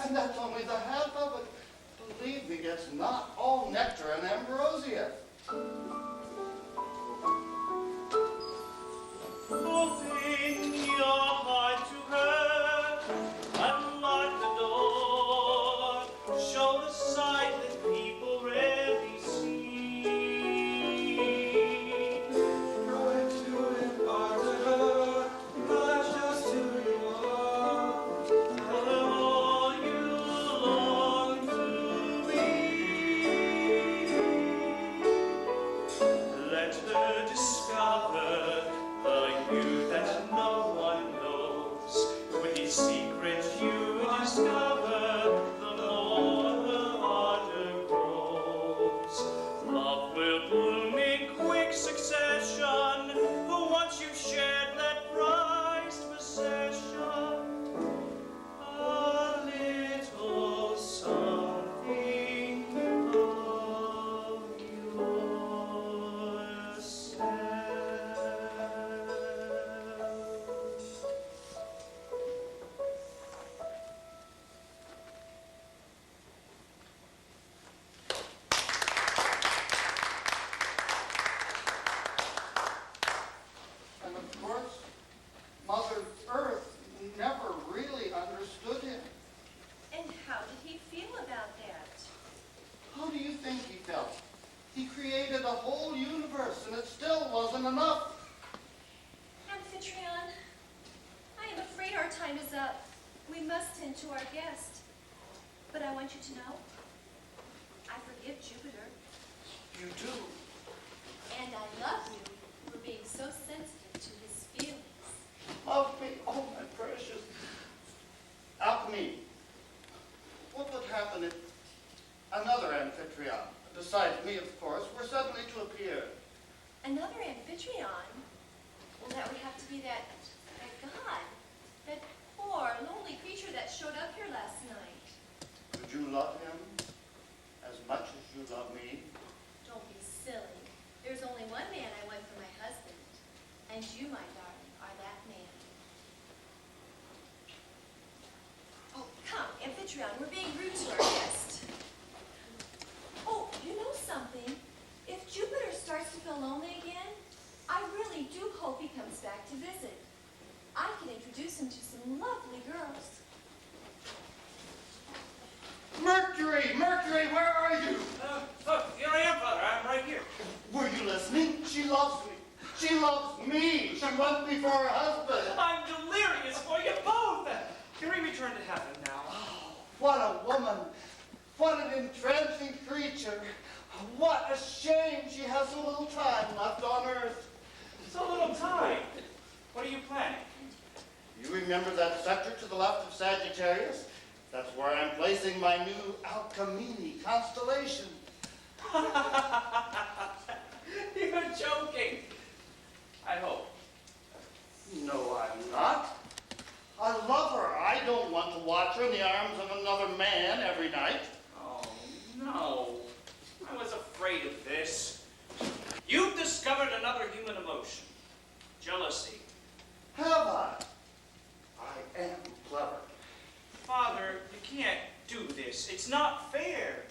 And that's only the half of it. Believe me, it's not all nectar and ambrosia. Open your heart to her, unlock the door, show the side that people rarely see. Try to impart to her precious to you all. Tell her all you long to be. Let her discover the you that no one knows. With these secrets you discover, the more her ardor grows. Love will bloom in quick succession, once you've shared that prized possession. A little something of yourself. And of course, Mother Earth never really understood him. And how did he feel about that? How do you think he felt? He created a whole universe, and it still wasn't enough. Amphitryon, I am afraid our time is up. We must tend to our guest. But I want you to know, I forgive Jupiter, You do. and I love you for being so sensitive to his feelings. Love me, oh my precious. Alchemy. What would happen if another Amphitryon, besides me of course, were suddenly to appear? Another Amphitryon? Well, that would have to be that god, that poor, lonely creature that showed up here last night. Would you love him as much as you love me? Don't be silly. There's only one man I want for my husband, and you, my darling, are that man. Oh, come, Amphitryon, we're being rude to our guest. Oh, you know something? If Jupiter starts to feel lonely again, I really do hope he comes back to visit. I can introduce him to some lovely girls. Mercury! Mercury, where are you? Here I am, Father. I'm right here. Were you listening? She loves me. She loves me. She wants me for her husband. I'm delirious for you both. Can we return to heaven now? Oh, what a woman. What an entrancing creature. What a shame she has so little time left on earth. So little time. What are you planning? You remember that sector to the left of Sagittarius? That's where I'm placing my new Alcmene constellation. You're joking. I hope. No, I'm not. I love her. I don't want to watch her in the arms of another man every night. Oh, no. I was afraid of this. You've discovered another human emotion. Jealousy. Have I? I am clever. Father, you can't do this. It's not fair.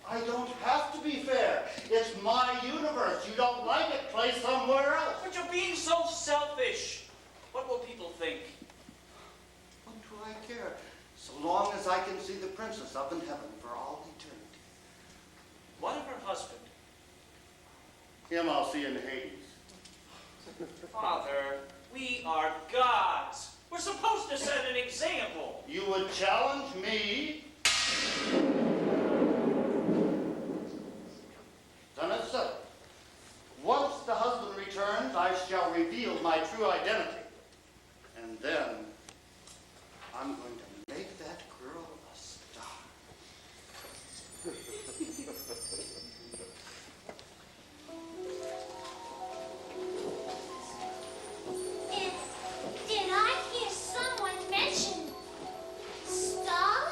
I don't have to be fair. It's my universe. You don't like it, play somewhere else. But you're being so selfish. What will people think? What do I care? So long as I can see the princess up in heaven for all eternity. What of her husband? Him I'll see in Hades. Father, we are gods. We're supposed to set an example. You would challenge me? Then it's settled. Once the husband returns, I shall reveal my true identity. And then I'm going to make that girl a star. Did I hear someone mention star?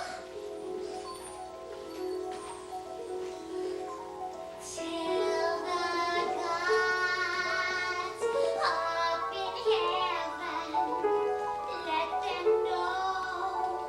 Tell the gods up in heaven, let them know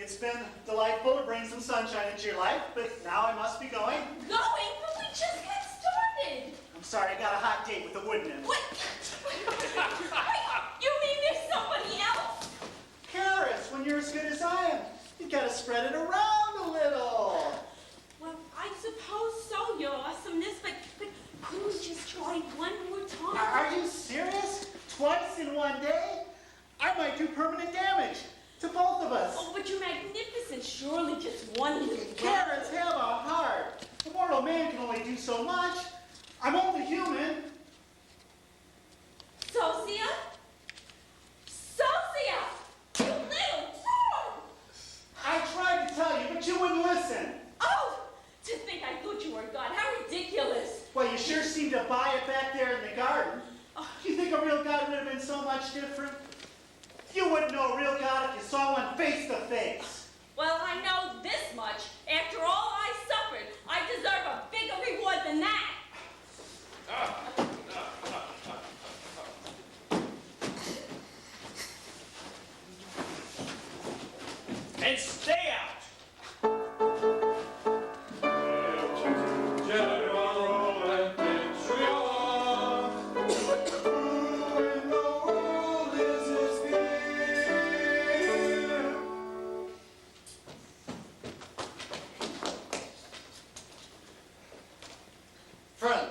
It's been delightful to bring some sunshine into your life, but now I must be going. Going? But we just got started. I'm sorry, I got a hot date with the woodman. What? Wait, you mean there's somebody else? Karis, when you're as good as I am, you gotta spread it around a little. Well, I suppose so, your awesomeness, but couldn't we just try one more time? Are you serious? Twice in one day? I might do permanent damage to both of us. Oh, but you're magnificent. Surely just one little Karis, have a heart. A mortal man can only do so much. I'm only human. Sophia? Sophia! You little fraud! I tried to tell you, but you wouldn't listen. Oh! To think I thought you were God. How ridiculous. Well, you sure seem to buy it back there in the garden. You think a real God would have been so much different? You wouldn't know a real God if you saw one face to face. Well, I know this much. After all I suffered, I deserve a bigger reward than that. And stay out. Friend,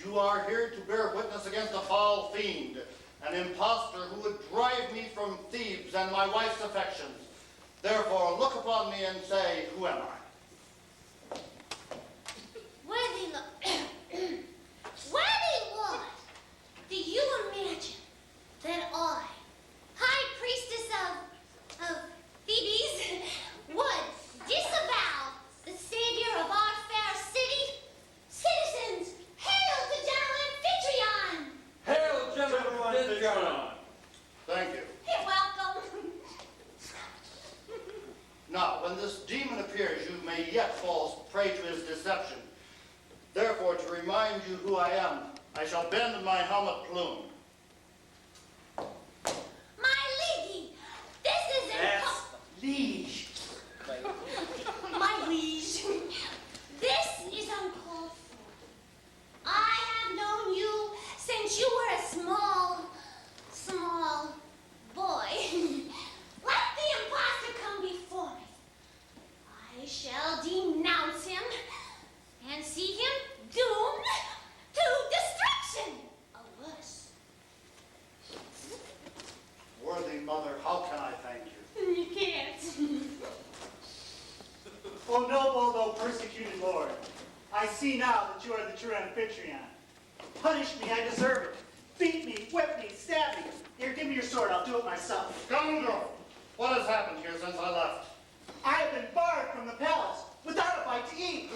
you are here to bear witness against a foul fiend, an impostor who would drive me from Thebes and my wife's affections. Therefore, look upon me and say, who am I? Worthy Lord, do you imagine that I, High Priestess of Thebes, would disavow the savior of our fair city? Citizens, hail to General Amphitryon! Hail, General Amphitryon! Thank you. You're welcome. Now, when this demon appears, you may yet fall prey to his deception. Therefore, to remind you who I am, I shall bend my helmet plume. My lady, this is Liege. my liege. This is uncalled for. I have known you since you were a small boy. Let the impostor come before me. I shall denounce him and see him doomed to destruction. Or worse. Worthy mother, how can I thank you? You can't. O noble though persecuted Lord, I see now that you are the true Amphitryon. Punish me, I deserve it. Beat me, whip me, stab me. Here, give me your sword, I'll do it myself. Scoundrel! What has happened here since I left? I have been barred from the palace, without a bite to eat.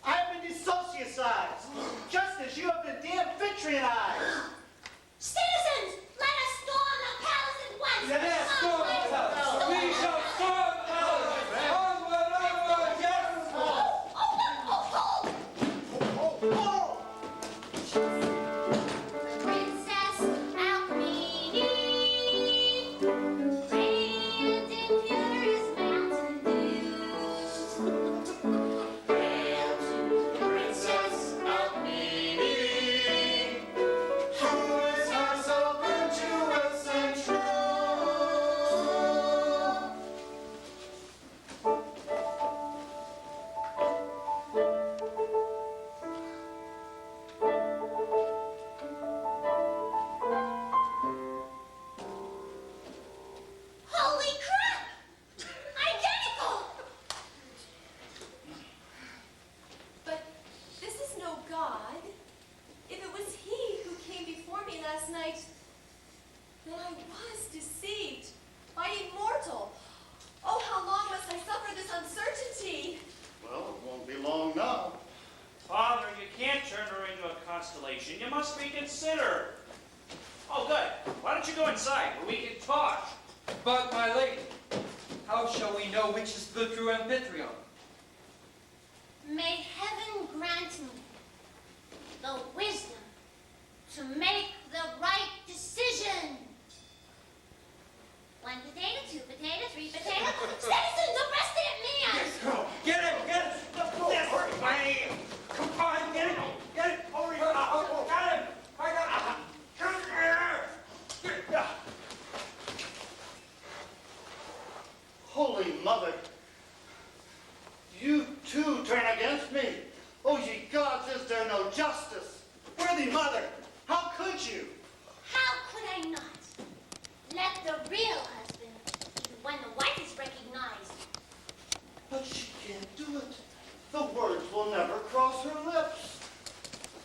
I have been dissociatized, just as you have been de-Amphitrionized. Citizens, let us storm the palace at once. Yes, storm the palace! We shall storm the palace! Onward, onward, yes! Princess Alcmene, radiant in purest mountain dews. Hail to Princess Alcmene, Who is her so virtuous and true? holy crap! Identical! But this is no god. If it was he who came before me last night, then I was deceived by a mortal. Oh, how long must I suffer this uncertainty? Well, it won't be long now. Father, you can't turn her into a constellation. You must reconsider. Oh, good. Why don't you go inside where we can talk? But, my lady, how shall we know which is the true Amphitryon? May heaven grant me the wisdom to make the right decision. 1 potato, 2 potato, 3 potato. Citizens, arrest that man! Yes, go. Get him, get him. Hurry, man. Come on, get him. Get him. Hurry. Got him. I got him. Come here. Holy Mother, you too turn against me. Oh, ye gods, is there no justice? Worthy mother, how could you? How could I not? Let the real husband, even when the wife is recognized. But she can't do it. The words will never cross her lips.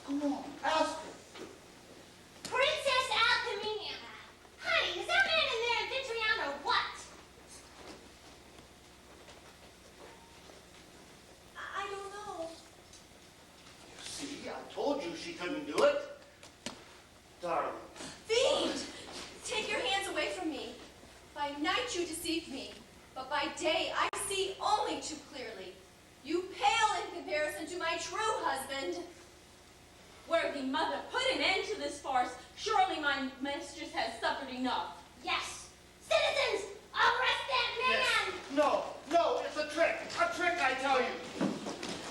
Go on, ask her. Princess Alchemia. Honey, is that man in there in Vitrion or what? I don't know. You see, I told you she couldn't do it. Darling. Fiend! Take your hands away from me. By night you deceive me, but by day I see only too clearly. You pale in comparison to my true husband. Worthy mother, put an end to this farce. Surely my mistress has suffered enough. Yes. Citizens, arrest that man! No, it's a trick, I tell you.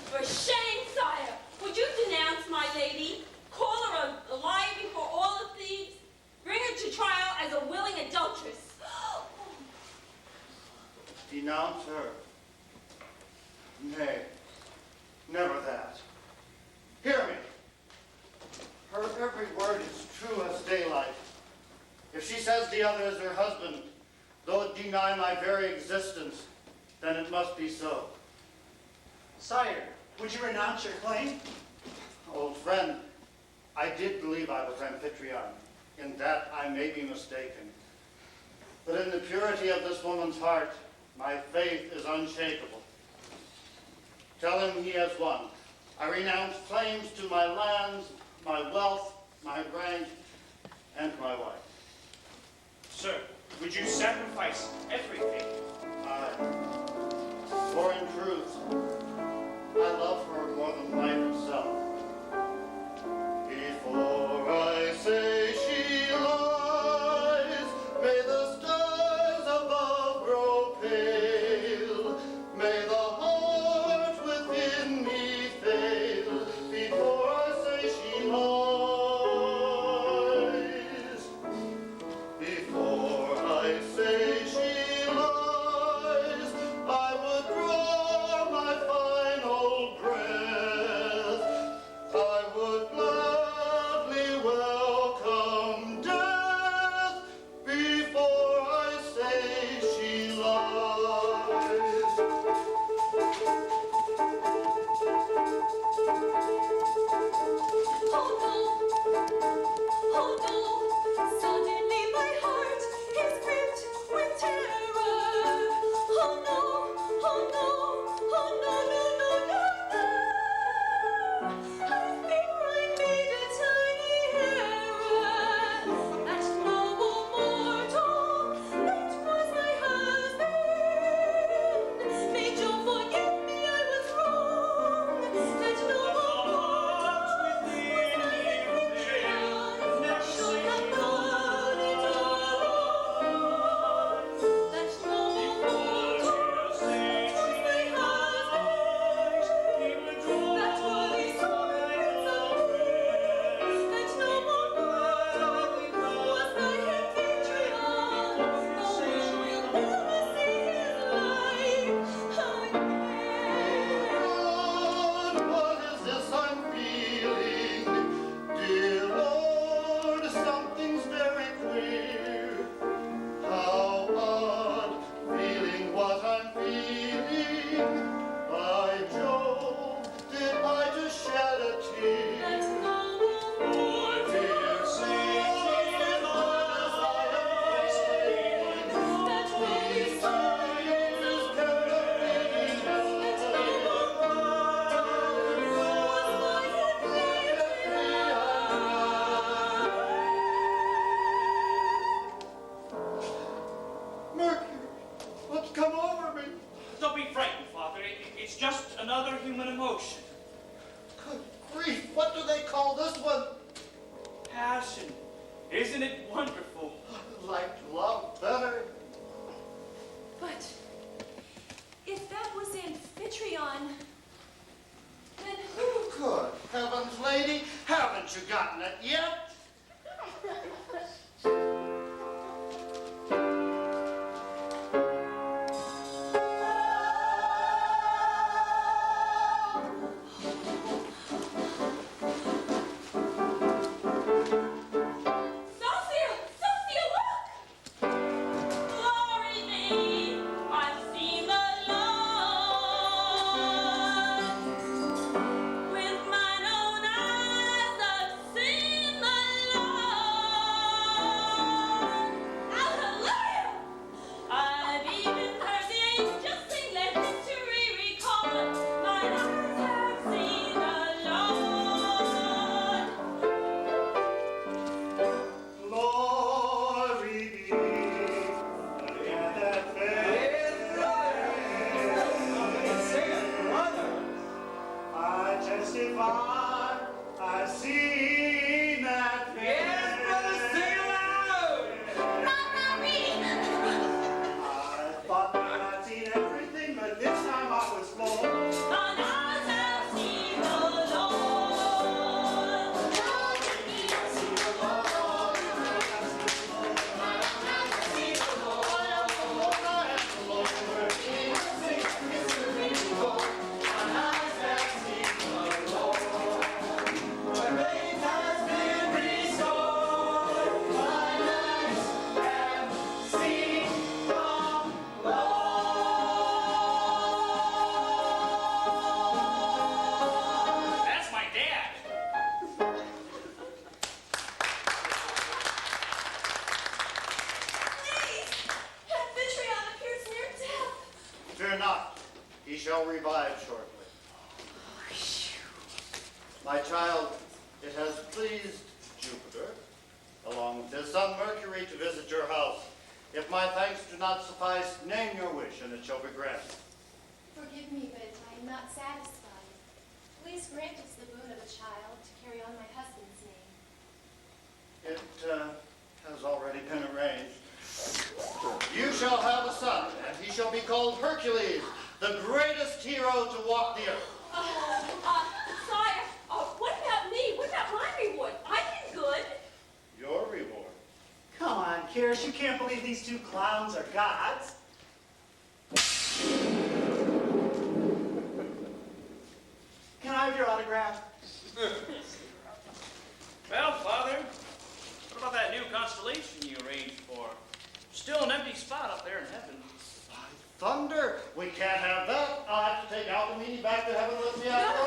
For shame, sire! Would you denounce my lady? Call her a liar before all the thieves? Bring her to trial as a willing adulteress. Denounce her. Nay, never that. Hear me. Her every word is true as daylight. If she says the other is her husband, though it deny my very existence, then it must be so. Sire, would you renounce your claim? Old friend, I did believe I was Amphitryon. In that I may be mistaken. But in the purity of this woman's heart, my faith is unshakable. Tell him he has won. I renounce claims to my lands, my wealth, my rank, and my wife. Sir, would you sacrifice everything? For in truth, I love her more than life itself. Before I say she lies, may the stars above grow pale, may the heart within me fail, before I say she lies. Before I say she lies, I would draw my final breath. I would gladly welcome death before I say she lies. Oh no, suddenly my heart is gripped with terror. Oh no, I think I made a tiny error. That noble mortal, that was my husband. May Joe forgive me, I was wrong. That noble mortal was my Amphitryon. Should have known it all along. That noble mortal was my husband. That worthy soul Prince of Peace. That noble mortal was my Amphitryon. Oh, we'll never see his life again. Lord, what is this I'm feeling? Dear Lord, something's very clear. How odd, feeling what I'm feeling. By Jove, did I just shed a tear? That noble mortal Dear Saint, as I am feeling, that worthy soul is terribly Mercury, what's come over me? Don't be frightened, Father. It's just another human emotion. Good grief, what do they call this one? Passion. Isn't it wonderful? I'd like to love better. But if that was Amphitryon, then who? Good heavens, lady, haven't you gotten it yet? I've seen that face. Yes, brother, sing aloud! I thought that I'd seen everything, but this time I was wrong. That's my dad. Please! Amphitryon appears near death. Fear not, he shall revive shortly. My child, it has pleased Jupiter, along with his son Mercury, to visit your house. If my thanks do not suffice, name your wish, and it shall be granted. Forgive me, but I am not satisfied. Please grant us the boon of a child to carry on my husband's name. It has already been arranged. You shall have a son, and he shall be called Hercules, the greatest hero to walk the earth. Sire, what about me? What about my reward? I did good. Your reward. Come on, Kirsch, you can't believe these two clowns are gods. Can I have your autograph? Well, Father, what about that new constellation you arranged for? Still an empty spot up there in heaven. By thunder, we can't have that. I'll have to take Alcmene back to heaven with me after